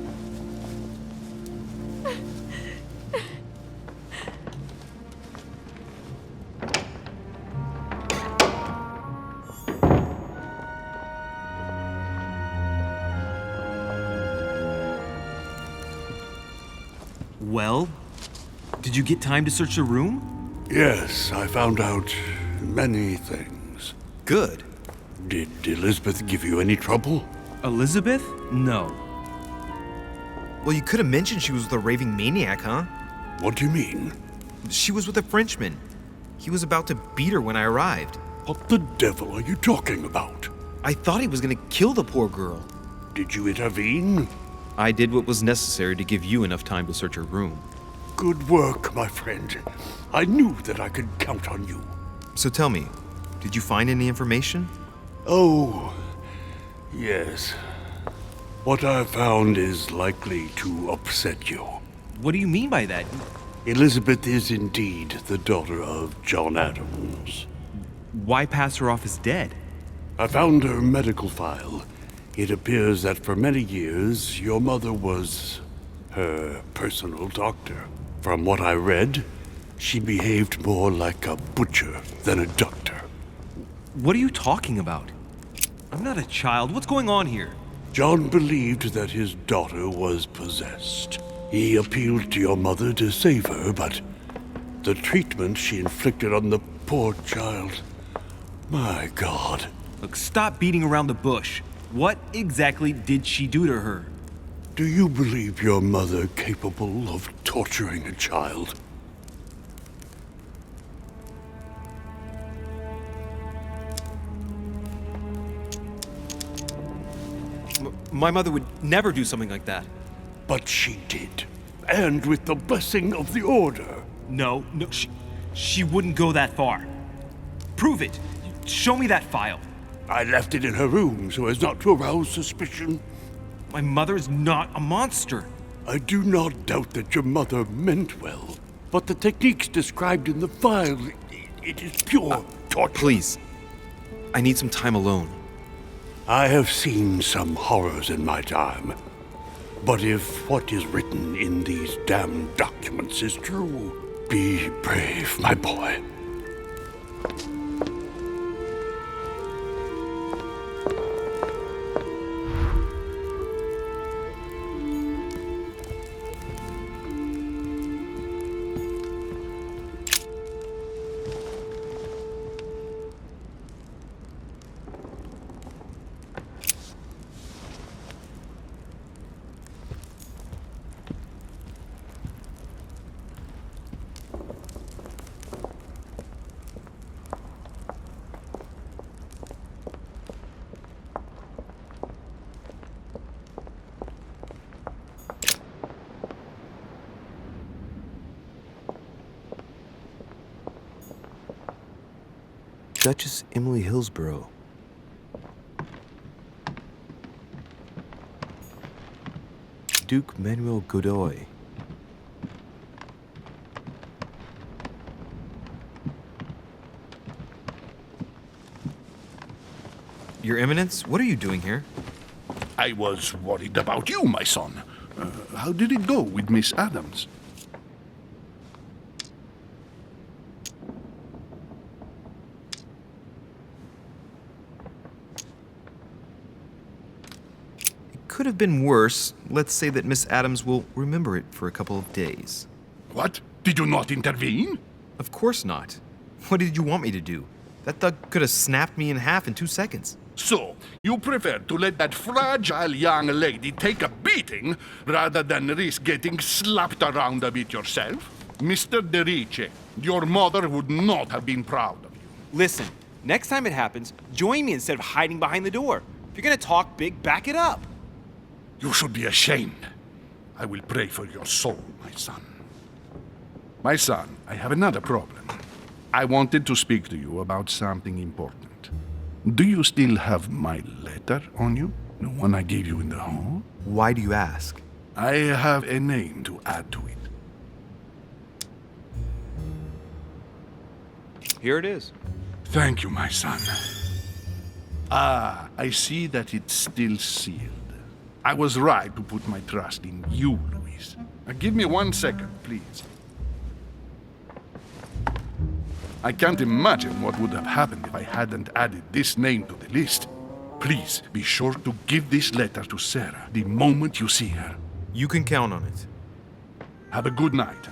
Well, did you get time to search the room? Yes, I found out many things. Good. Did Elizabeth give you any trouble? Elizabeth? No. Well, you could have mentioned she was with a raving maniac, huh? What do you mean? She was with a Frenchman. He was about to beat her when I arrived. What the devil are you talking about? I thought he was gonna kill the poor girl. Did you intervene? I did what was necessary to give you enough time to search her room. Good work, my friend. I knew that I could count on you. So tell me, did you find any information? Oh, yes. What I found is likely to upset you. What do you mean by that? Elizabeth is indeed the daughter of John Adams. Why pass her off as dead? I found her medical file. It appears that for many years, your mother was her personal doctor. From what I read, she behaved more like a butcher than a doctor. What are you talking about? I'm not a child. What's going on here? John believed that his daughter was possessed. He appealed to your mother to save her, but the treatment she inflicted on the poor child... My God. Look, stop beating around the bush. What exactly did she do to her? Do you believe your mother capable of torturing a child? My mother would never do something like that. But she did. And with the blessing of the Order. No, she wouldn't go that far. Prove it. Show me that file. I left it in her room so as not to arouse suspicion. My mother's not a monster. I do not doubt that your mother meant well, but the techniques described in the file, it is pure torture. Please. I need some time alone. I have seen some horrors in my time. But if what is written in these damned documents is true, be brave, my boy. Duchess Emily Hillsborough. Duke Manuel Godoy. Your Eminence, what are you doing here? I was worried about you, my son. How did it go with Miss Adams? Could have been worse. Let's say that Miss Adams will remember it for a couple of days. What? Did you not intervene? Of course not. What did you want me to do? That thug could have snapped me in half in 2 seconds. So, you prefer to let that fragile young lady take a beating rather than risk getting slapped around a bit yourself? Mr. Derice, your mother would not have been proud of you. Listen, next time it happens, join me instead of hiding behind the door. If you're gonna talk big, back it up. You should be ashamed. I will pray for your soul, my son. My son, I have another problem. I wanted to speak to you about something important. Do you still have my letter on you? The one I gave you in the hall? Why do you ask? I have a name to add to it. Here it is. Thank you, my son. Ah, I see that it's still sealed. I was right to put my trust in you, Louise. Give me 1 second, please. I can't imagine what would have happened if I hadn't added this name to the list. Please be sure to give this letter to Sarah the moment you see her. You can count on it. Have a good night.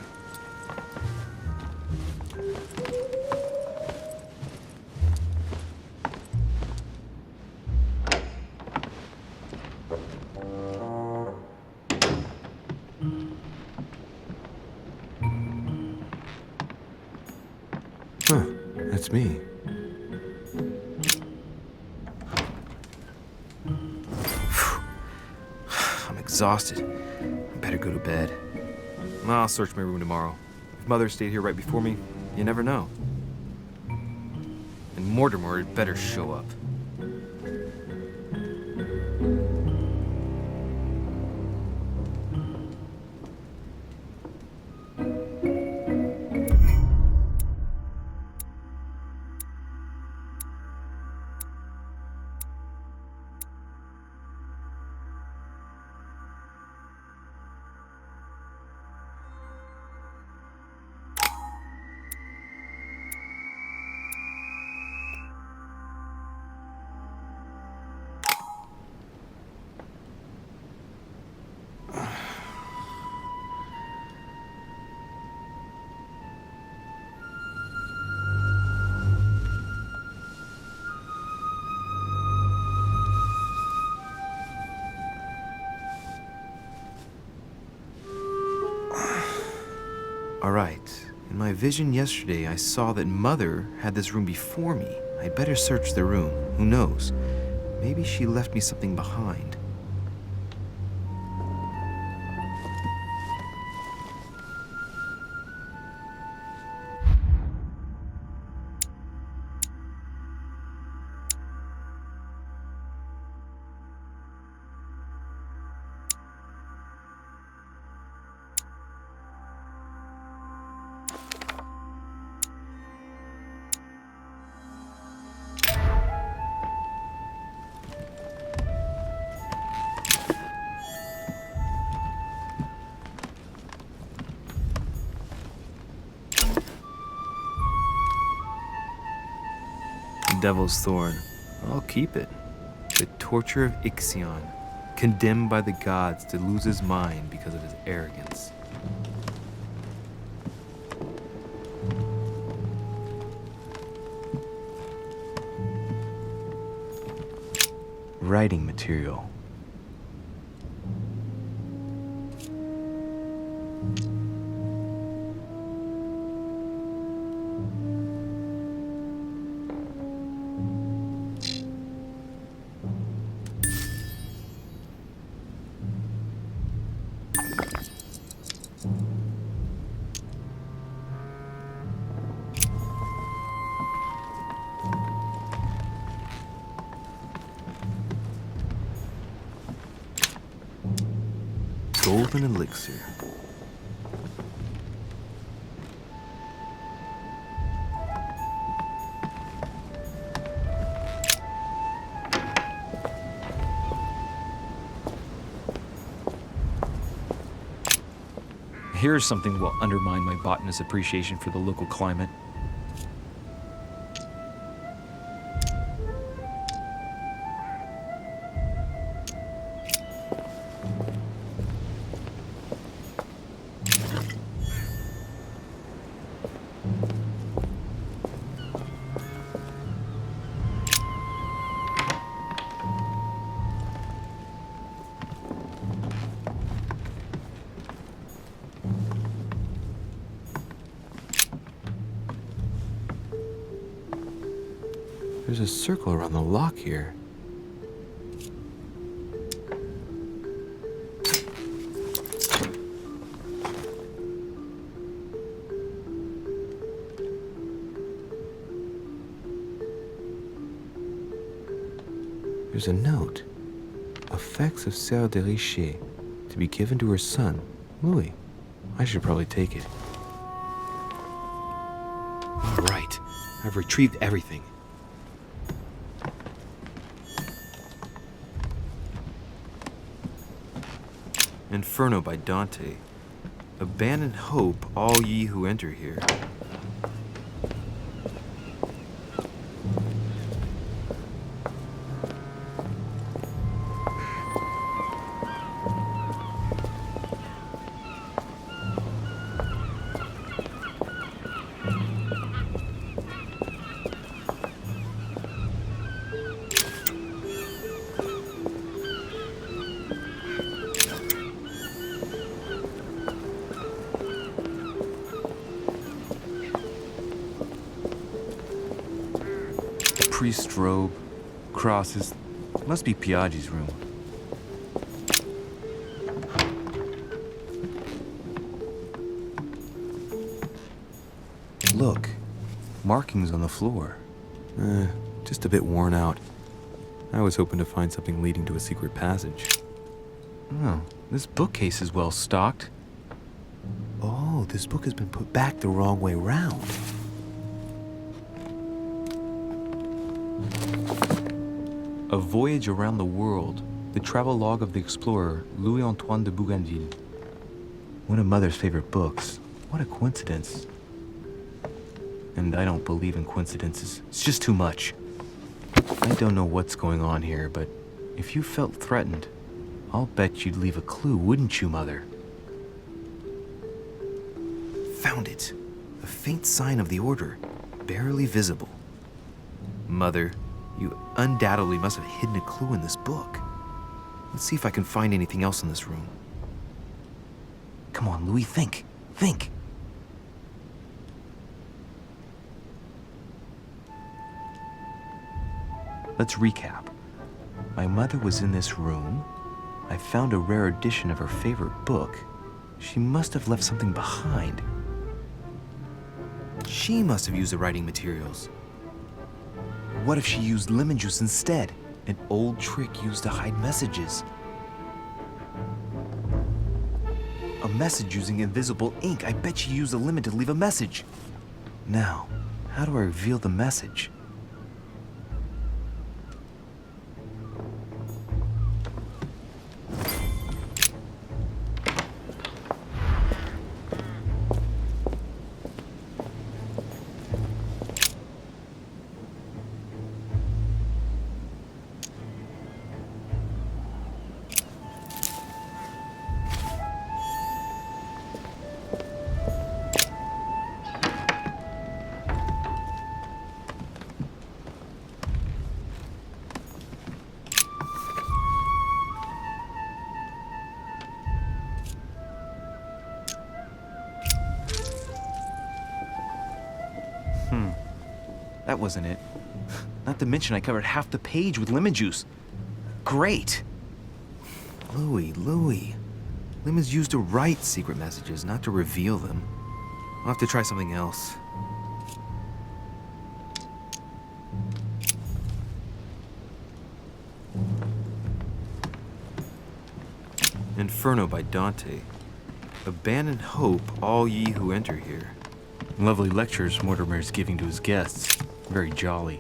Huh, that's me. I'm exhausted. I better go to bed. I'll search my room tomorrow. If Mother stayed here right before me, you never know. And Mortimer had better show up. All right. In my vision yesterday, I saw that Mother had this room before me. I'd better search the room. Who knows? Maybe she left me something behind. Devil's Thorn. I'll keep it. The torture of Ixion, condemned by the gods to lose his mind because of his arrogance. Writing material. Golden elixir. Here's something that will undermine my botanist's appreciation for the local climate. There's a circle around the lock here. There's a note. Effects of Sœur de Richer, to be given to her son, Louis. I should probably take it. All right, I've retrieved everything. Inferno by Dante. Abandon hope, all ye who enter here. Priest's robe, crosses. Must be Piaggi's room. Look, markings on the floor. Just a bit worn out. I was hoping to find something leading to a secret passage. Oh, this bookcase is well stocked. Oh, this book has been put back the wrong way round. A Voyage Around the World, the travelogue of the explorer Louis-Antoine de Bougainville. One of Mother's favorite books. What a coincidence. And I don't believe in coincidences. It's just too much. I don't know what's going on here, but if you felt threatened, I'll bet you'd leave a clue, wouldn't you, Mother? Found it. A faint sign of the order, barely visible. Mother, you undoubtedly must have hidden a clue in this book. Let's see if I can find anything else in this room. Come on, Louis, think. Think. Let's recap. My mother was in this room. I found a rare edition of her favorite book. She must have left something behind. She must have used the writing materials. What if she used lemon juice instead? An old trick used to hide messages. A message using invisible ink. I bet she used a lemon to leave a message. Now, how do I reveal the message? that wasn't it. Not to mention I covered half the page with lemon juice. Great! Louis. Lemon's used to write secret messages, not to reveal them. I'll have to try something else. Inferno by Dante. Abandon hope, all ye who enter here. Lovely lectures Mortimer is giving to his guests. Very jolly.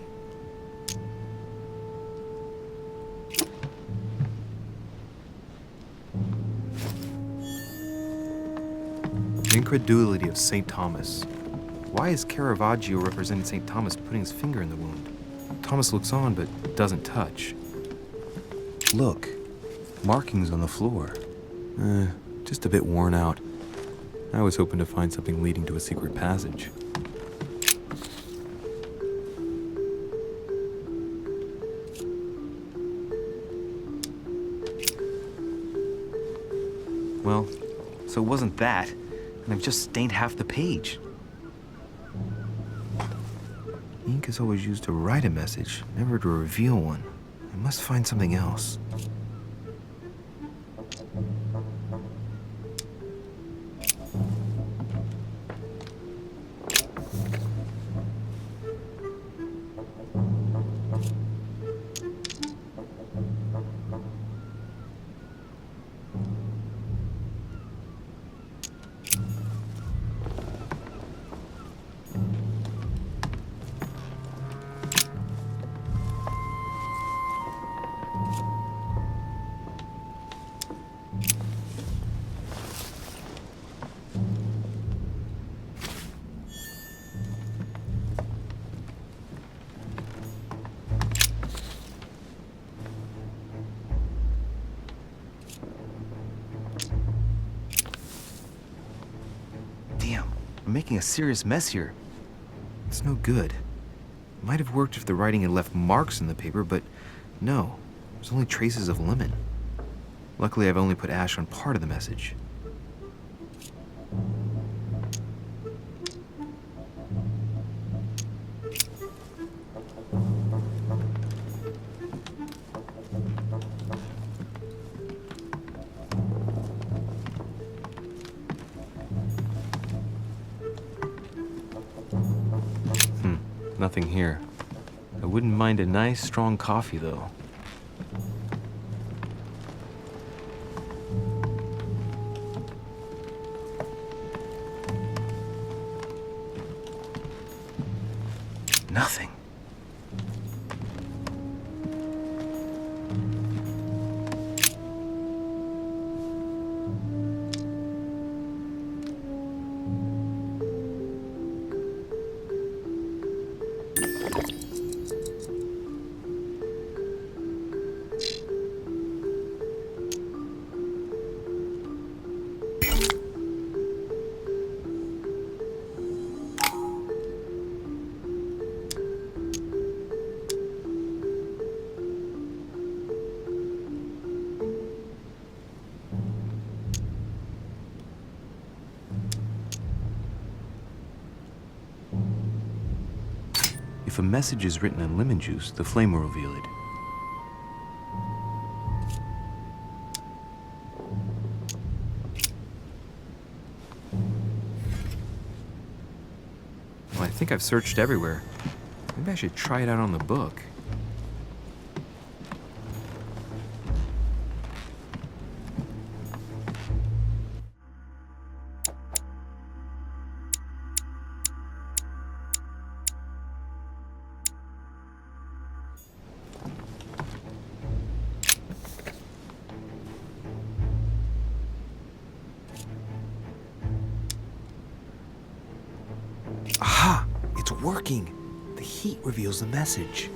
The incredulity of St. Thomas. Why is Caravaggio representing St. Thomas putting his finger in the wound? Thomas looks on but doesn't touch. Look, markings on the floor. Just a bit worn out. I was hoping to find something leading to a secret passage. Well, so it wasn't that, and I've just stained half the page. Ink is always used to write a message, never to reveal one. I must find something else. I'm making a serious mess here. It's no good. It might have worked if the writing had left marks in the paper, but no. There's only traces of lemon. Luckily, I've only put ash on part of the message. Nothing here. I wouldn't mind a nice, strong coffee, though. Nothing. If a message is written in lemon juice, the flame will reveal it. Well, I think I've searched everywhere. Maybe I should try it out on the book. Aha! It's working! The heat reveals the message.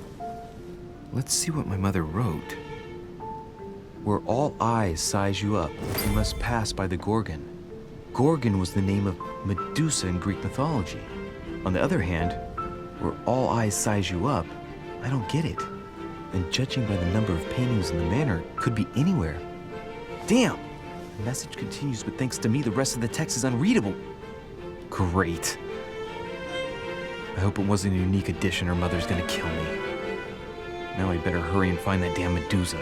Let's see what my mother wrote. Where all eyes size you up, you must pass by the Gorgon. Gorgon was the name of Medusa in Greek mythology. On the other hand, where all eyes size you up, I don't get it. And judging by the number of paintings in the manor, could be anywhere. Damn! The message continues, but thanks to me, the rest of the text is unreadable. Great. I hope it wasn't a unique addition or Mother's gonna kill me. Now I better hurry and find that damn Medusa.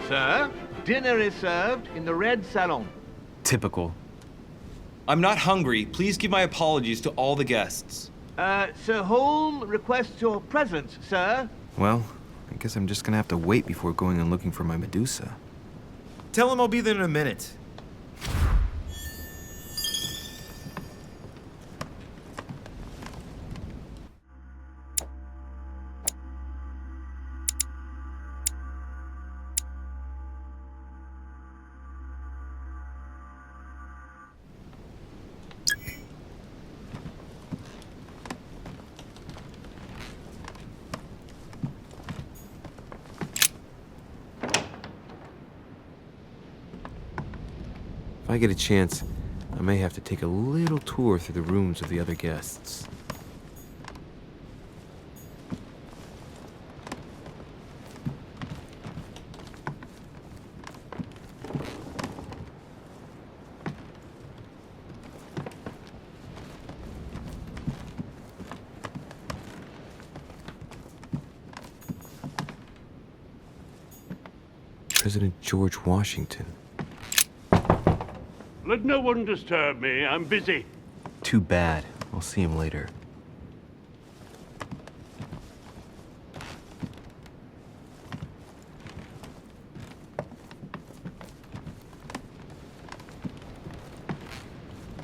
Sir, dinner is served in the red salon. Typical. I'm not hungry. Please give my apologies to all the guests. Sir Holm requests your presence, sir. Well, I guess I'm just gonna have to wait before going and looking for my Medusa. Tell him I'll be there in a minute. If I get a chance, I may have to take a little tour through the rooms of the other guests. President George Washington. Let no one disturb me. I'm busy. Too bad. I'll see him later.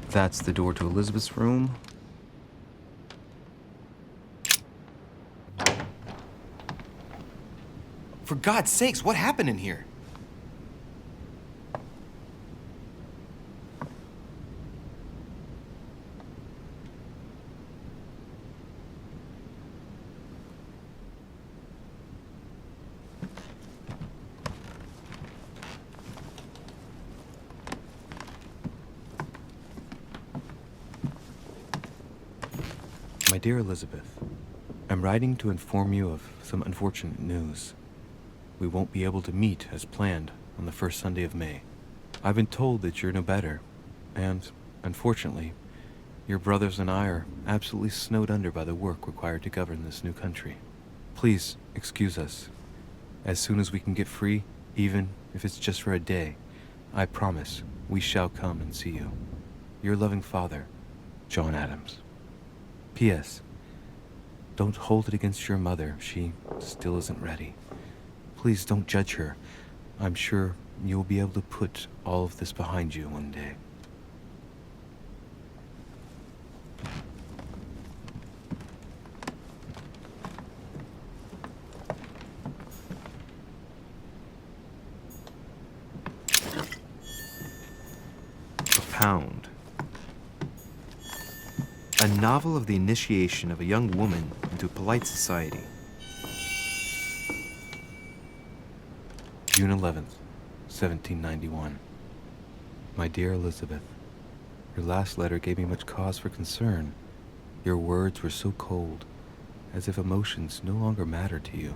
That's the door to Elizabeth's room. For God's sakes, what happened in here? My dear Elizabeth, I'm writing to inform you of some unfortunate news. We won't be able to meet as planned on the first Sunday of May. I've been told that you're no better, and, unfortunately, your brothers and I are absolutely snowed under by the work required to govern this new country. Please excuse us. As soon as we can get free, even if it's just for a day, I promise we shall come and see you. Your loving father, John Adams. P.S. Don't hold it against your mother. She still isn't ready. Please don't judge her. I'm sure you'll be able to put all of this behind you one day. A Pound. A novel of the initiation of a young woman into polite society. June 11th, 1791. My dear Elizabeth, your last letter gave me much cause for concern. Your words were so cold, as if emotions no longer mattered to you.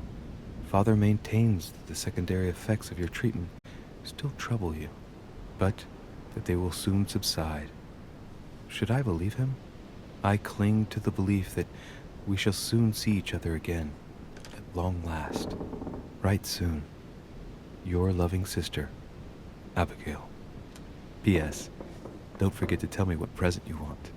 Father maintains that the secondary effects of your treatment still trouble you, but that they will soon subside. Should I believe him? I cling to the belief that we shall soon see each other again, at long last, right soon. Your loving sister, Abigail. P.S. Don't forget to tell me what present you want.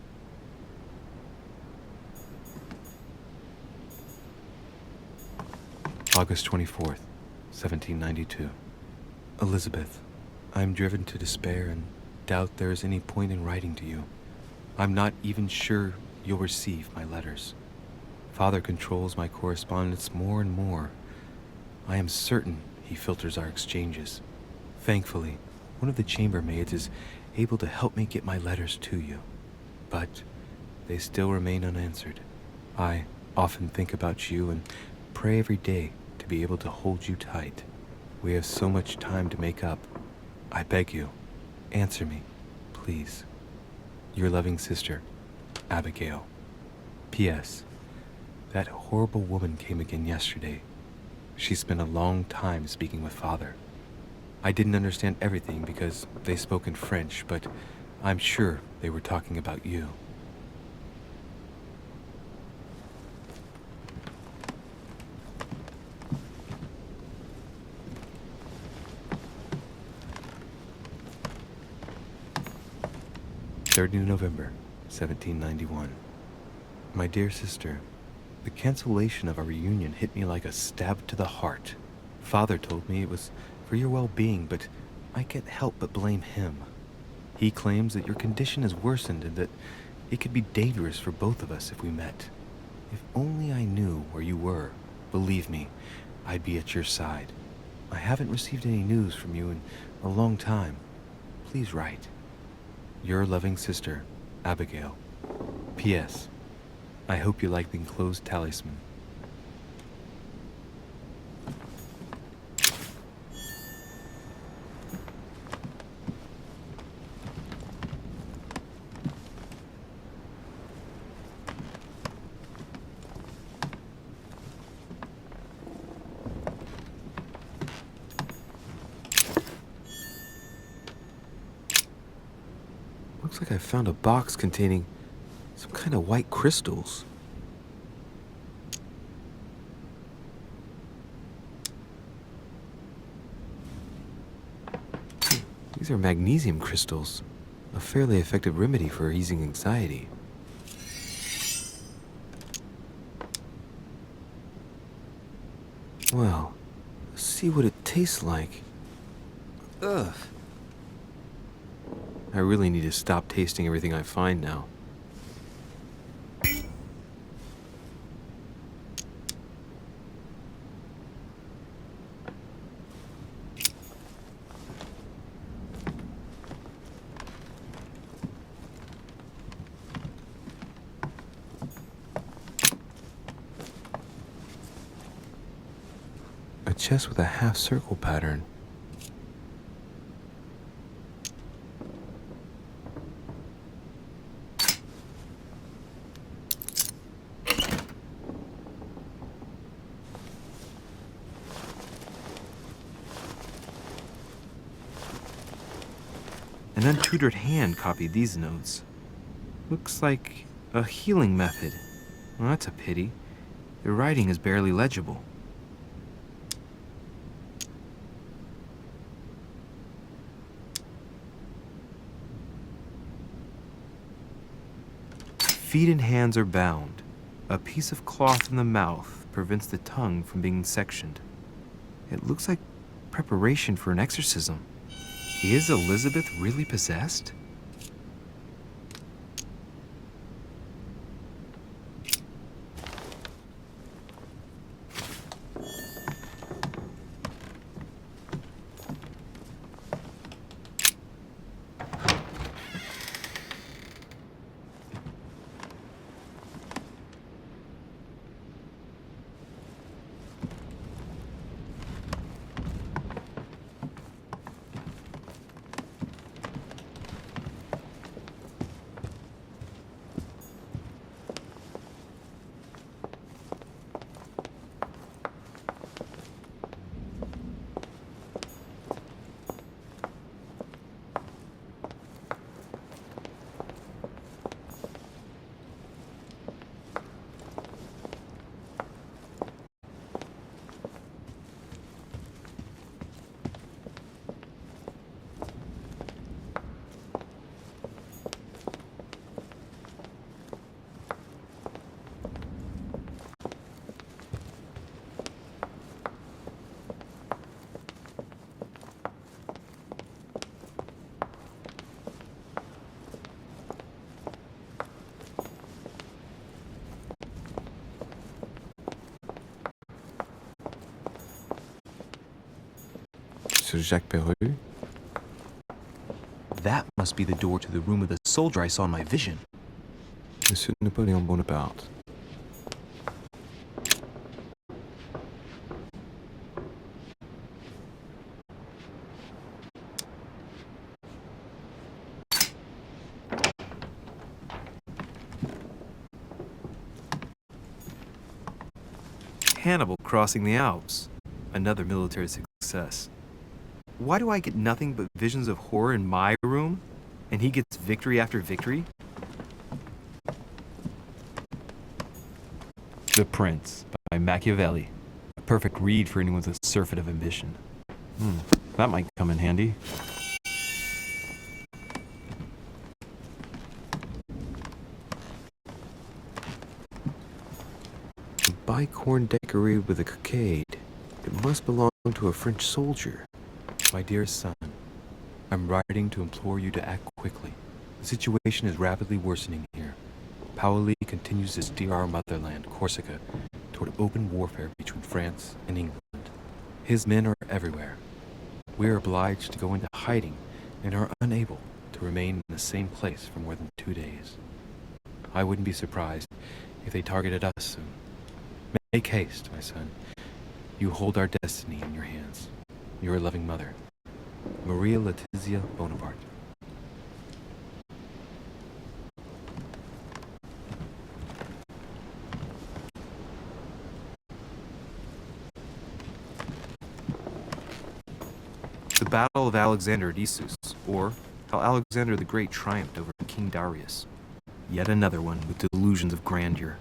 August 24th, 1792. Elizabeth, I am driven to despair and doubt there is any point in writing to you. I'm not even sure you'll receive my letters. Father controls my correspondence more and more. I am certain he filters our exchanges. Thankfully, one of the chambermaids is able to help me get my letters to you. But they still remain unanswered. I often think about you and pray every day to be able to hold you tight. We have so much time to make up. I beg you, answer me, please. Your loving sister, Abigail. P.S. That horrible woman came again yesterday. She spent a long time speaking with Father. I didn't understand everything because they spoke in French, but I'm sure they were talking about you. 30 November, 1791. My dear sister, the cancellation of our reunion hit me like a stab to the heart. Father told me it was for your well-being, but I can't help but blame him. He claims that your condition has worsened and that it could be dangerous for both of us if we met. If only I knew where you were, believe me, I'd be at your side. I haven't received any news from you in a long time. Please write. Your loving sister, Abigail. P.S. I hope you like the enclosed talisman. Looks like I found a box containing some kind of white crystals. These are magnesium crystals, a fairly effective remedy for easing anxiety. Well, let's see what it tastes like. Ugh. I really need to stop tasting everything I find now. A chest with a half-circle pattern. An untutored hand copied these notes. Looks like a healing method. Well, that's a pity. The writing is barely legible. Feet and hands are bound. A piece of cloth in the mouth prevents the tongue from being sectioned. It looks like preparation for an exorcism. Is Elizabeth really possessed? Sir Jacques Perreux? That must be the door to the room of the soldier I saw in my vision. Monsieur Napoleon Bonaparte. Hannibal crossing the Alps. Another military success. Why do I get nothing but visions of horror in my room, and he gets victory after victory? The Prince by Machiavelli. A perfect read for anyone with a surfeit of ambition. That might come in handy. bicorn decorated with a cockade. It must belong to a French soldier. My dear son, I'm writing to implore you to act quickly. The situation is rapidly worsening here. Paoli continues to steer our motherland, Corsica, toward open warfare between France and England. His men are everywhere. We are obliged to go into hiding and are unable to remain in the same place for more than 2 days. I wouldn't be surprised if they targeted us soon. Make haste, my son. You hold our destiny in your hands. Your loving mother, Maria Letizia Bonaparte. The Battle of Alexander at Issus, or how Alexander the Great triumphed over King Darius. Yet another one with delusions of grandeur.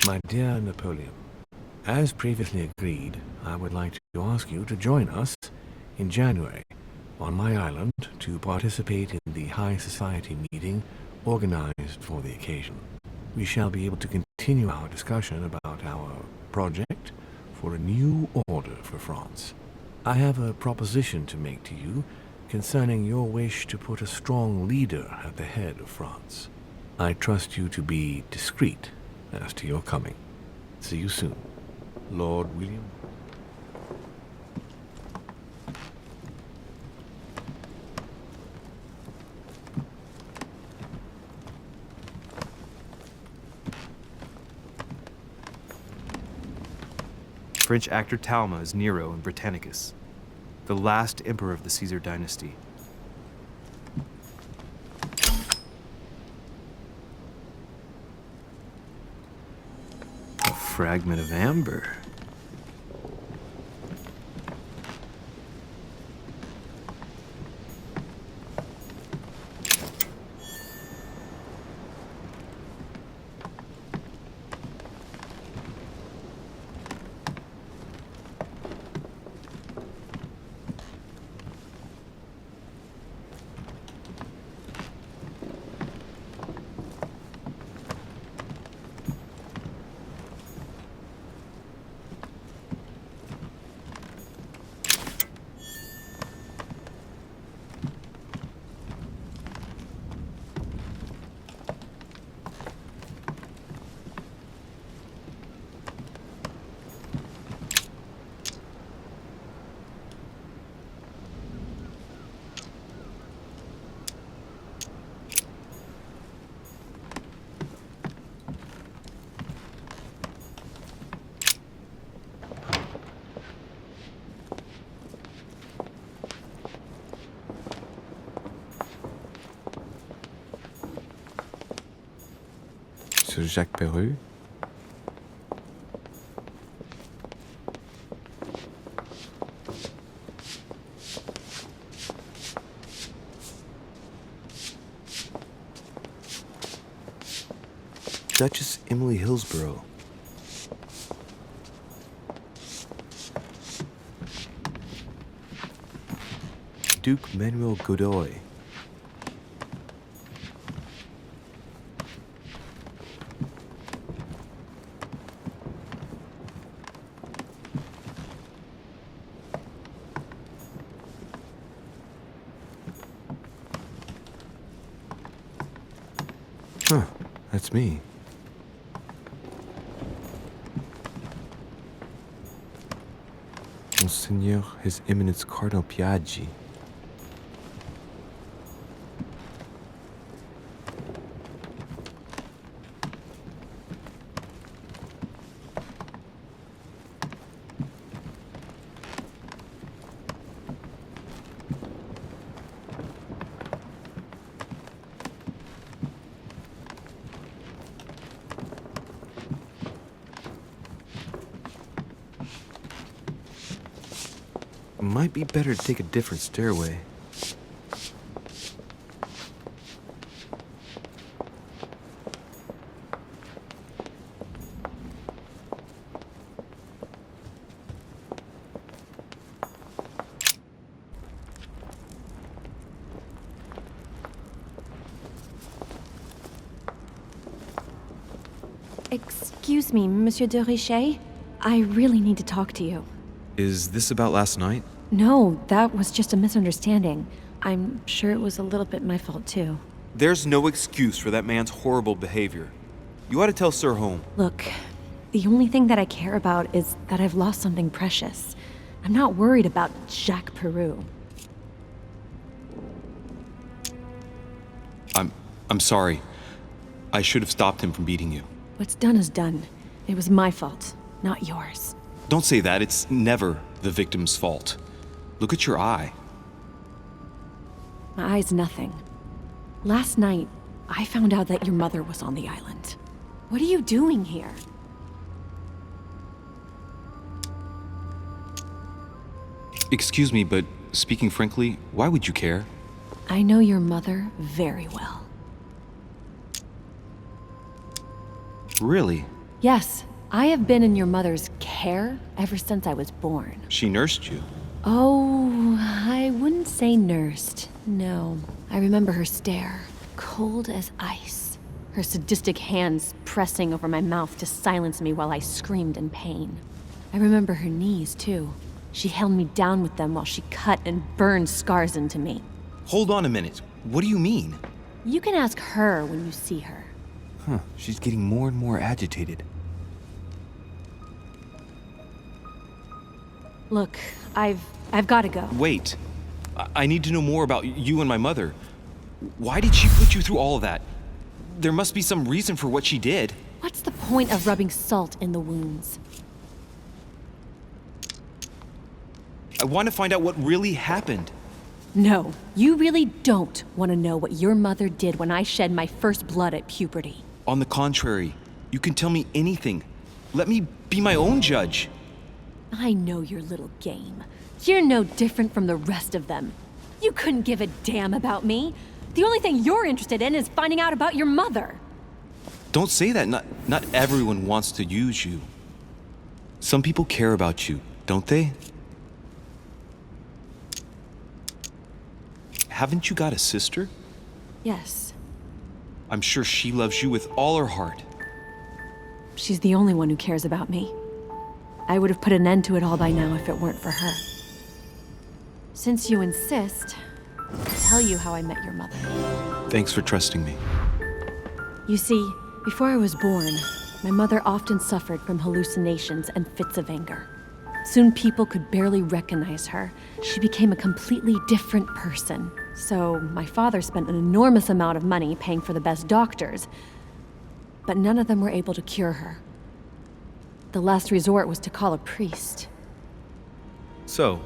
My dear Napoleon, as previously agreed, I would like to ask you to join us in January on my island to participate in the High Society meeting organized for the occasion. We shall be able to continue our discussion about our project for a new order for France. I have a proposition to make to you concerning your wish to put a strong leader at the head of France. I trust you to be discreet as to your coming. See you soon, Lord William. French actor Talma is Nero in Britannicus, the last emperor of the Caesar dynasty. A fragment of amber. Sir Jacques Perru? Duchess Emily Hillsborough. Duke Manuel Godoy. Huh, that's me. Monseigneur, His Eminence Cardinal Piaggi. Might be better to take a different stairway. Excuse me, Monsieur de Richet. I really need to talk to you. Is this about last night? No, that was just a misunderstanding. I'm sure it was a little bit my fault, too. There's no excuse for that man's horrible behavior. You ought to tell Sir Home. Look, the only thing that I care about is that I've lost something precious. I'm not worried about Jacques Peru. I'm sorry. I should have stopped him from beating you. What's done is done. It was my fault, not yours. Don't say that. It's never the victim's fault. Look at your eye. My eye's nothing. Last night, I found out that your mother was on the island. What are you doing here? Excuse me, but speaking frankly, why would you care? I know your mother very well. Really? Yes, I have been in your mother's care ever since I was born. She nursed you. Oh, I wouldn't say nursed. No. I remember her stare, cold as ice. Her sadistic hands pressing over my mouth to silence me while I screamed in pain. I remember her knees, too. She held me down with them while she cut and burned scars into me. Hold on a minute. What do you mean? You can ask her when you see her. Huh, she's getting more and more agitated. Look, I've got to go. Wait. I need to know more about you and my mother. Why did she put you through all of that? There must be some reason for what she did. What's the point of rubbing salt in the wounds? I want to find out what really happened. No, you really don't want to know what your mother did when I shed my first blood at puberty. On the contrary, you can tell me anything. Let me be my own judge. I know your little game. You're no different from the rest of them. You couldn't give a damn about me. The only thing you're interested in is finding out about your mother. Don't say that. Not everyone wants to use you. Some people care about you, don't they? Haven't you got a sister? Yes. I'm sure she loves you with all her heart. She's the only one who cares about me. I would have put an end to it all by now if it weren't for her. Since you insist, I'll tell you how I met your mother. Thanks for trusting me. You see, before I was born, my mother often suffered from hallucinations and fits of anger. Soon people could barely recognize her. She became a completely different person. So my father spent an enormous amount of money paying for the best doctors, but none of them were able to cure her. The last resort was to call a priest. So,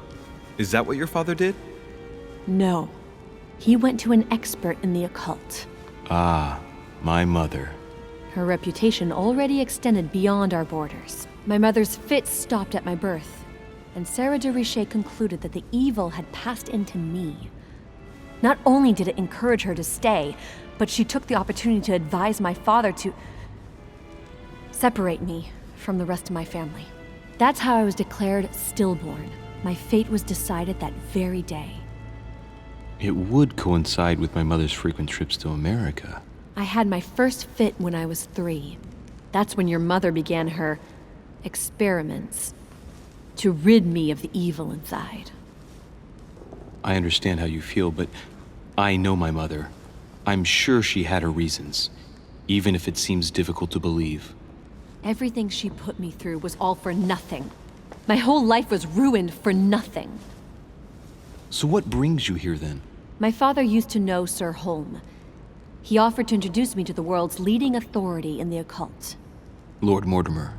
is that what your father did? No. He went to an expert in the occult. Ah, my mother. Her reputation already extended beyond our borders. My mother's fits stopped at my birth, and Sarah de Richet concluded that the evil had passed into me. Not only did it encourage her to stay, but she took the opportunity to advise my father to separate me from the rest of my family. That's how I was declared stillborn. My fate was decided that very day. It would coincide with my mother's frequent trips to America. I had my first fit when I was 3. That's when your mother began her experiments to rid me of the evil inside. I understand how you feel, but I know my mother. I'm sure she had her reasons, even if it seems difficult to believe. Everything she put me through was all for nothing. My whole life was ruined for nothing. So what brings you here then? My father used to know Sir Holm. He offered to introduce me to the world's leading authority in the occult. Lord Mortimer.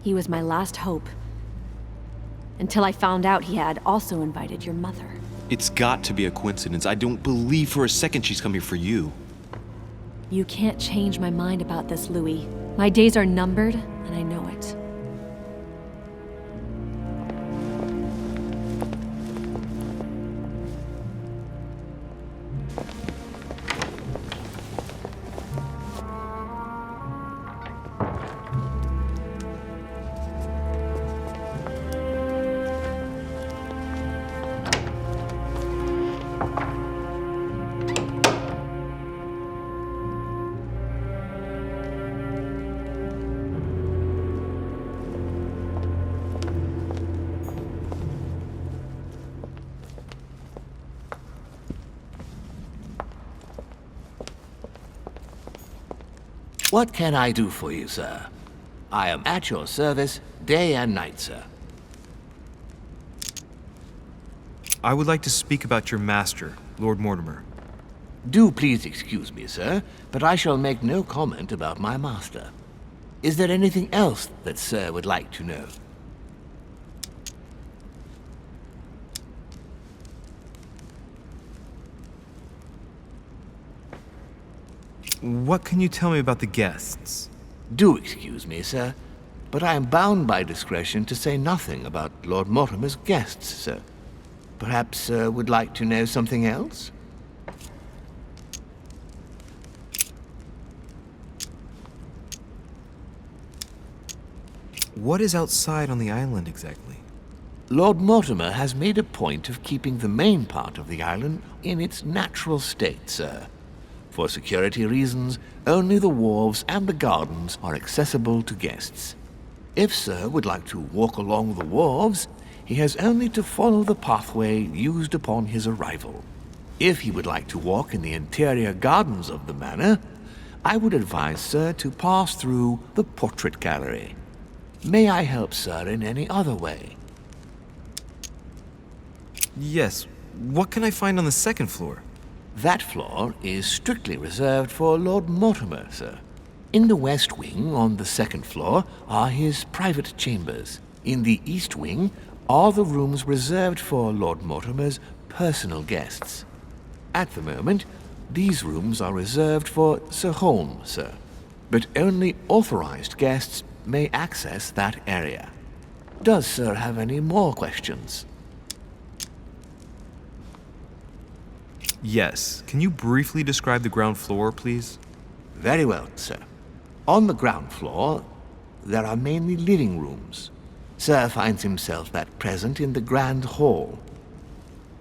He was my last hope. Until I found out he had also invited your mother. It's got to be a coincidence. I don't believe for a second she's come here for you. You can't change my mind about this, Louis. My days are numbered, and I know it. What can I do for you, sir? I am at your service day and night, sir. I would like to speak about your master, Lord Mortimer. Do please excuse me, sir, but I shall make no comment about my master. Is there anything else that sir would like to know? What can you tell me about the guests? Do excuse me, sir, but I am bound by discretion to say nothing about Lord Mortimer's guests, sir. Perhaps sir would like to know something else? What is outside on the island exactly? Lord Mortimer has made a point of keeping the main part of the island in its natural state, sir. For security reasons, only the wharves and the gardens are accessible to guests. If sir would like to walk along the wharves, he has only to follow the pathway used upon his arrival. If he would like to walk in the interior gardens of the manor, I would advise sir to pass through the portrait gallery. May I help sir in any other way? Yes. What can I find on the second floor? That floor is strictly reserved for Lord Mortimer, sir. In the west wing, on the second floor, are his private chambers. In the east wing are the rooms reserved for Lord Mortimer's personal guests. At the moment, these rooms are reserved for Sir Holmes, sir. But only authorized guests may access that area. Does sir have any more questions? Yes. Can you briefly describe the ground floor, please? Very well, sir. On the ground floor, there are mainly living rooms. Sir finds himself at present in the Grand Hall.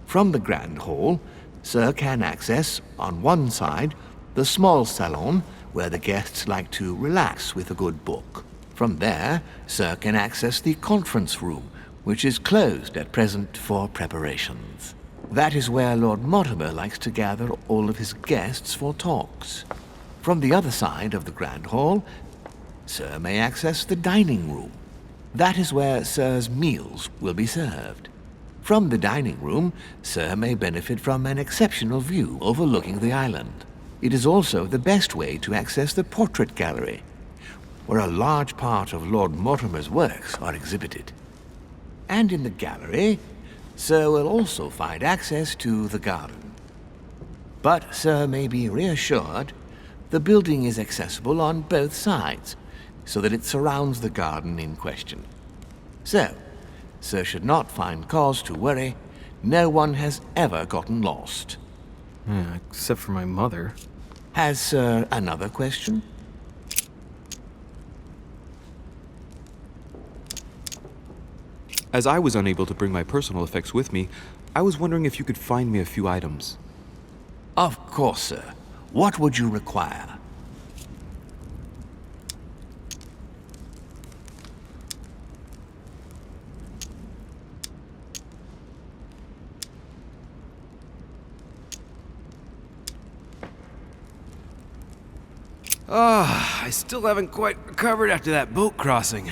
From the Grand Hall, sir can access, on one side, the small salon where the guests like to relax with a good book. From there, sir can access the conference room, which is closed at present for preparations. That is where Lord Mortimer likes to gather all of his guests for talks. From the other side of the Grand Hall, sir may access the dining room. That is where sir's meals will be served. From the dining room, sir may benefit from an exceptional view overlooking the island. It is also the best way to access the portrait gallery, where a large part of Lord Mortimer's works are exhibited. And in the gallery, sir will also find access to the garden. But sir may be reassured the building is accessible on both sides, so that it surrounds the garden in question. So, sir should not find cause to worry. No one has ever gotten lost. Except for my mother. Has sir another question? As I was unable to bring my personal effects with me, I was wondering if you could find me a few items. Of course, sir. What would you require? I still haven't quite recovered after that boat crossing.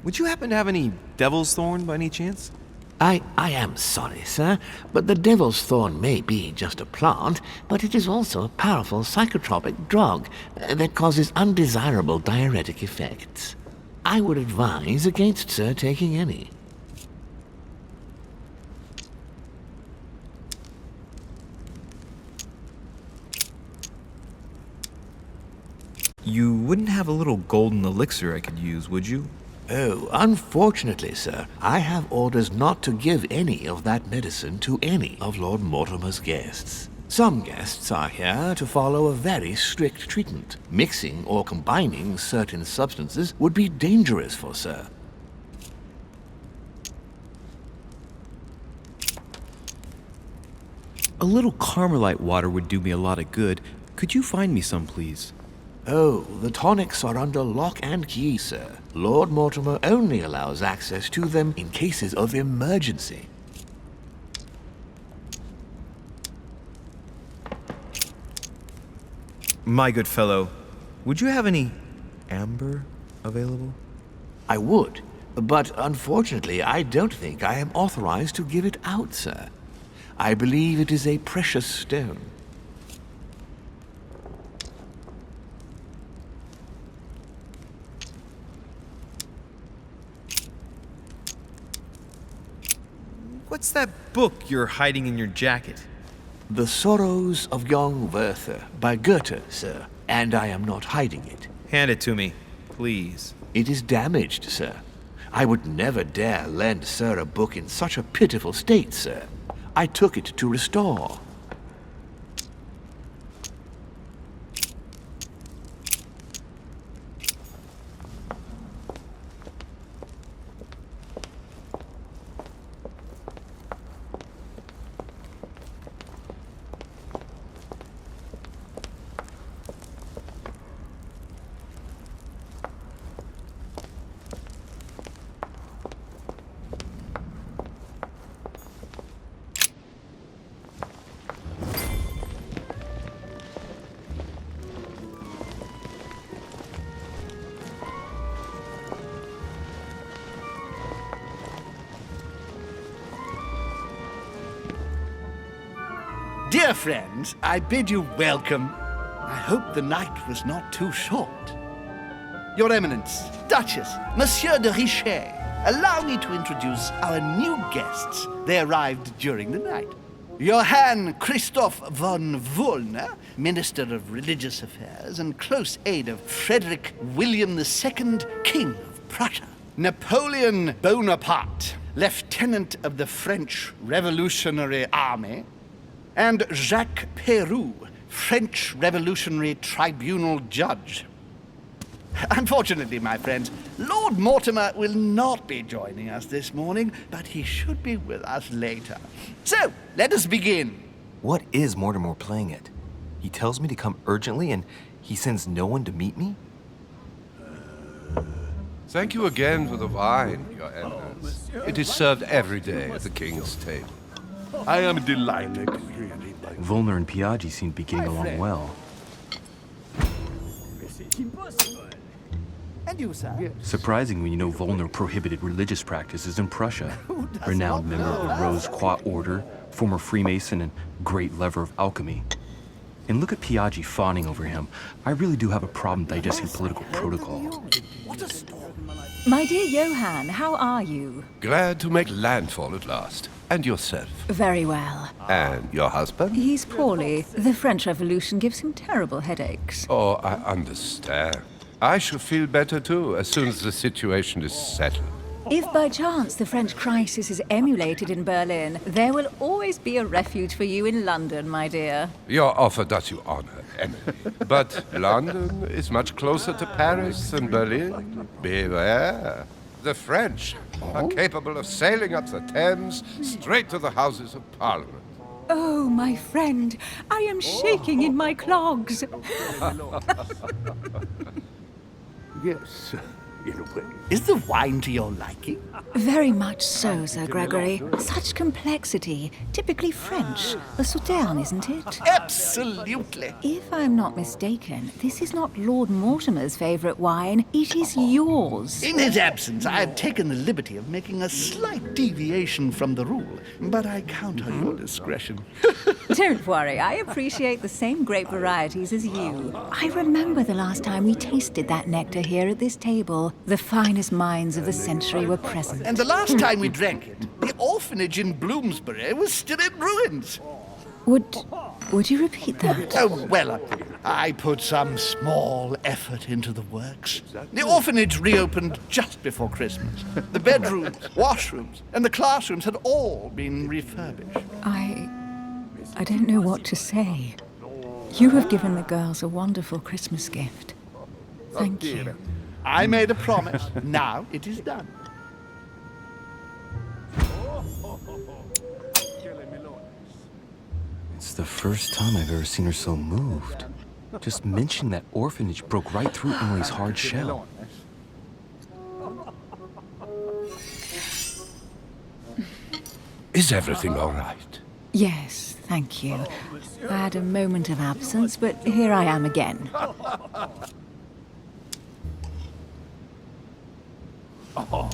Would you happen to have any devil's thorn by any chance? I am sorry, sir, but the devil's thorn may be just a plant, but it is also a powerful psychotropic drug that causes undesirable diuretic effects. I would advise against sir taking any. You wouldn't have a little golden elixir I could use, would you? Oh, unfortunately, sir, I have orders not to give any of that medicine to any of Lord Mortimer's guests. Some guests are here to follow a very strict treatment. Mixing or combining certain substances would be dangerous for sir. A little Carmelite water would do me a lot of good. Could you find me some, please? Oh, the tonics are under lock and key, sir. Lord Mortimer only allows access to them in cases of emergency. My good fellow, Would you have any amber available? I would, but unfortunately, I don't think I am authorized to give it out, sir. I believe it is a precious stone. What's that book you're hiding in your jacket? The Sorrows of Young Werther by Goethe, sir, and I am not hiding it. Hand it to me, please. It is damaged, sir. I would never dare lend sir a book in such a pitiful state, sir. I took it to restore. Dear friends, I bid you welcome. I hope the night was not too short. Your Eminence, Duchess, Monsieur de Richet, allow me to introduce our new guests. They arrived during the night. Johann Christoph von Wollner, Minister of Religious Affairs and close aide of Frederick William II, King of Prussia. Napoleon Bonaparte, Lieutenant of the French Revolutionary Army. And Jacques Peroux, French Revolutionary Tribunal Judge. Unfortunately, my friends, Lord Mortimer will not be joining us this morning, but he should be with us later. So, let us begin. What is Mortimer playing at? He tells me to come urgently and he sends no one to meet me? Thank you again for the wine, Your Eminence. It is served every day at the king's table. I am delighted. Volner and Piaggi seem to be getting along well. And you, sir? Surprising when you know Volner prohibited religious practices in Prussia. Renowned member of the Rose Croix Order, former Freemason, and great lover of alchemy. And look at Piaggi fawning over him. I really do have a problem digesting political protocol. What a storm. My dear Johann, how are you? Glad to make landfall at last. And yourself? Very well. And your husband? He's poorly. The French Revolution gives him terrible headaches. Oh, I understand. I shall feel better too as soon as the situation is settled. If by chance the French crisis is emulated in Berlin, there will always be a refuge for you in London, my dear. Your offer does you honor, Emily. But London is much closer to Paris than Berlin. Beware. The French are capable of sailing up the Thames straight to the Houses of Parliament. Oh, my friend, I am shaking in my clogs. Yes, in a way. Is the wine to your liking? Very much so, Sir Gregory. Such complexity. Typically French. A Sauterne, isn't it? Absolutely. If I'm not mistaken, this is not Lord Mortimer's favourite wine. It is yours. In his absence, I have taken the liberty of making a slight deviation from the rule, but I count on your discretion. Don't worry, I appreciate the same grape varieties as you. I remember the last time we tasted that nectar here at this table. The finest minds of the century were present. And the last time we drank it, the orphanage in Bloomsbury was still in ruins. Would you repeat that? Oh, well, I put some small effort into the works. The orphanage reopened just before Christmas. The bedrooms, washrooms, and the classrooms had all been refurbished. I don't know what to say. You have given the girls a wonderful Christmas gift. Thank you. I made a promise. Now it is done. It's the first time I've ever seen her so moved. Just mentioning that orphanage broke right through Emily's hard shell. Is everything all right? Yes, thank you. I had a moment of absence, but here I am again. Oh.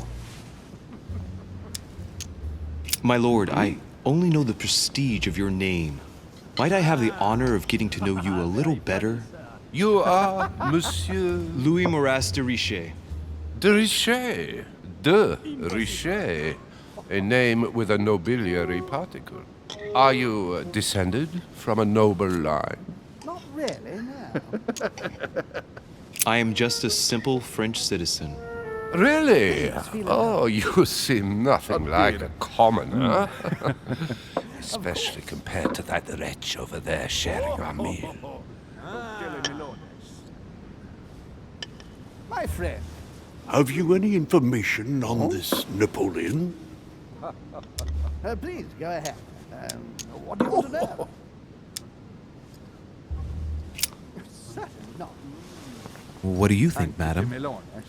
My lord, I only know the prestige of your name. Might I have the honor of getting to know you a little better? You are Monsieur Louis Moras de Richet. de Richet. De Richet. A name with a nobiliary particle. Are you descended from a noble line? Not really, no. I am just a simple French citizen. Really? Oh, you seem nothing like a commoner. Especially compared to that wretch over there sharing our meal. My friend. Have you any information on this Napoleon? Please, go ahead. What do you want to know? Certainly not. What do you think, madam?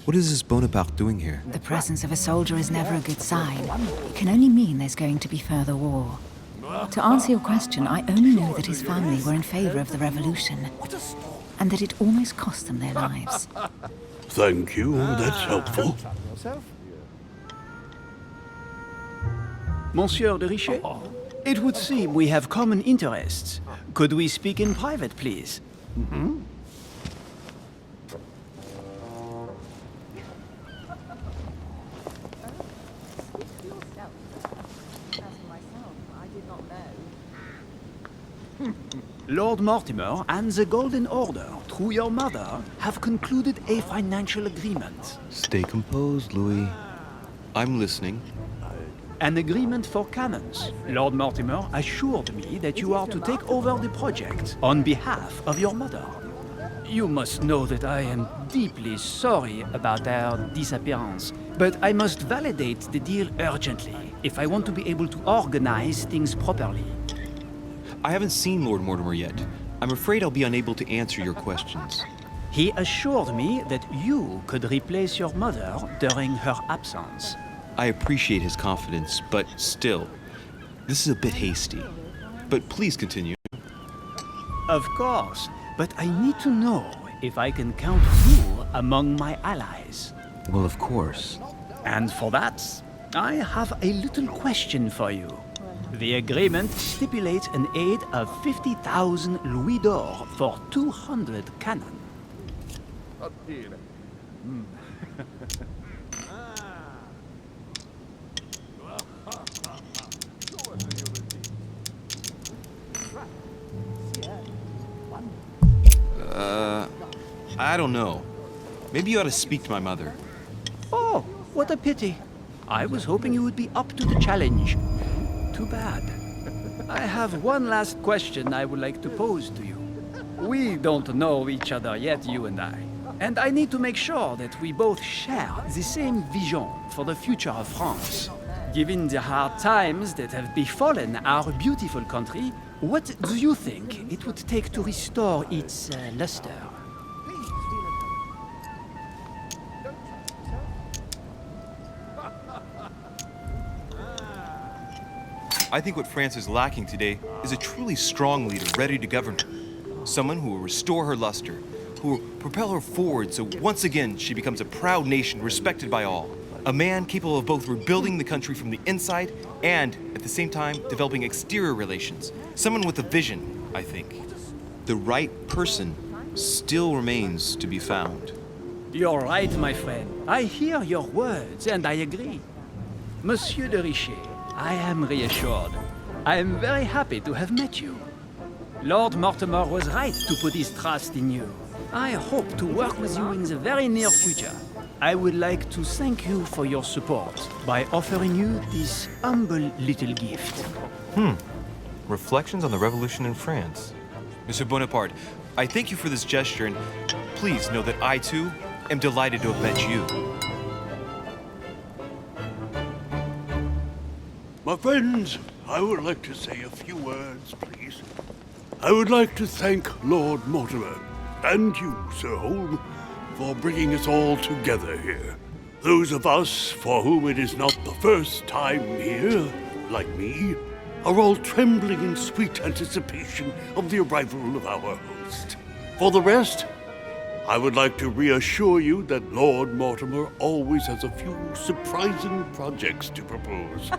What is this Bonaparte doing here? The presence of a soldier is never a good sign. It can only mean there's going to be further war. To answer your question, I only know that his family were in favor of the revolution, and that it almost cost them their lives. Thank you, that's helpful. Monsieur de Richet, it would seem we have common interests. Could we speak in private, please? Mm-hmm. Lord Mortimer and the Golden Order, through your mother, have concluded a financial agreement. Stay composed, Louis. I'm listening. An agreement for cannons. Lord Mortimer assured me that you are to take over the project on behalf of your mother. You must know that I am deeply sorry about their disappearance, but I must validate the deal urgently if I want to be able to organize things properly. I haven't seen Lord Mortimer yet. I'm afraid I'll be unable to answer your questions. He assured me that you could replace your mother during her absence. I appreciate his confidence, but still, this is a bit hasty. But please continue. Of course, but I need to know if I can count you among my allies. Well, of course. And for that, I have a little question for you. The agreement stipulates an aid of 50,000 louis d'or for 200 cannon. I don't know. Maybe you ought to speak to my mother. Oh, what a pity. I was hoping you would be up to the challenge. Too bad. I have one last question I would like to pose to you. We don't know each other yet, you and I. And I need to make sure that we both share the same vision for the future of France. Given the hard times that have befallen our beautiful country, what do you think it would take to restore its luster? I think what France is lacking today is a truly strong leader ready to govern her. Someone who will restore her luster, who will propel her forward so once again she becomes a proud nation respected by all. A man capable of both rebuilding the country from the inside and, at the same time, developing exterior relations. Someone with a vision, I think. The right person still remains to be found. You're right, my friend. I hear your words, and I agree. Monsieur de Richet, I am reassured. I am very happy to have met you. Lord Mortimer was right to put his trust in you. I hope to work with you in the very near future. I would like to thank you for your support by offering you this humble little gift. Reflections on the Revolution in France. Monsieur Bonaparte, I thank you for this gesture, and please know that I, too, am delighted to have met you. My friends, I would like to say a few words, please. I would like to thank Lord Mortimer and you, Sir Holm, for bringing us all together here. Those of us for whom it is not the first time here, like me, are all trembling in sweet anticipation of the arrival of our host. For the rest, I would like to reassure you that Lord Mortimer always has a few surprising projects to propose.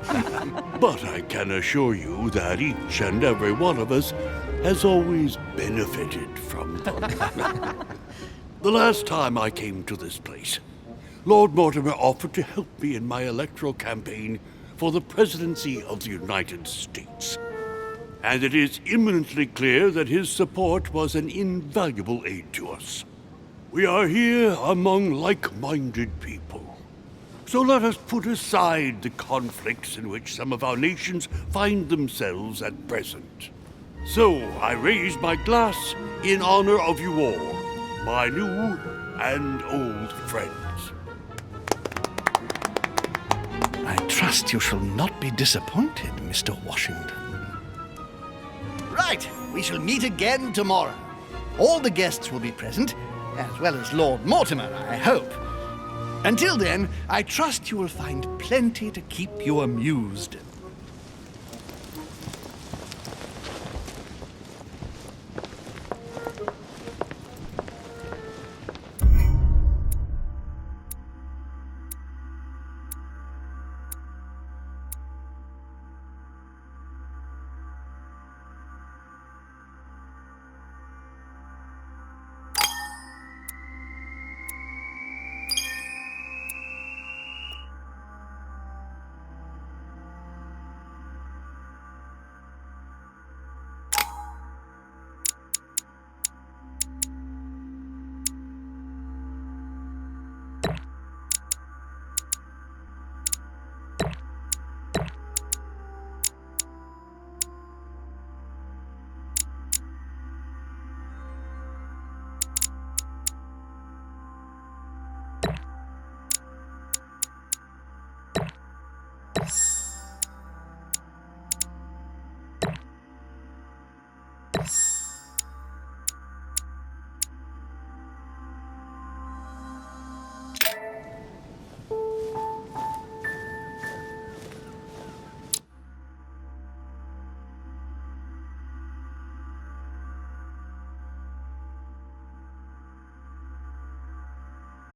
But I can assure you that each and every one of us has always benefited from them. The last time I came to this place, Lord Mortimer offered to help me in my electoral campaign for the presidency of the United States. And it is imminently clear that his support was an invaluable aid to us. We are here among like-minded people. So let us put aside the conflicts in which some of our nations find themselves at present. So I raise my glass in honor of you all, my new and old friends. I trust you shall not be disappointed, Mr. Washington. Right, we shall meet again tomorrow. All the guests will be present, as well as Lord Mortimer, I hope. Until then, I trust you will find plenty to keep you amused.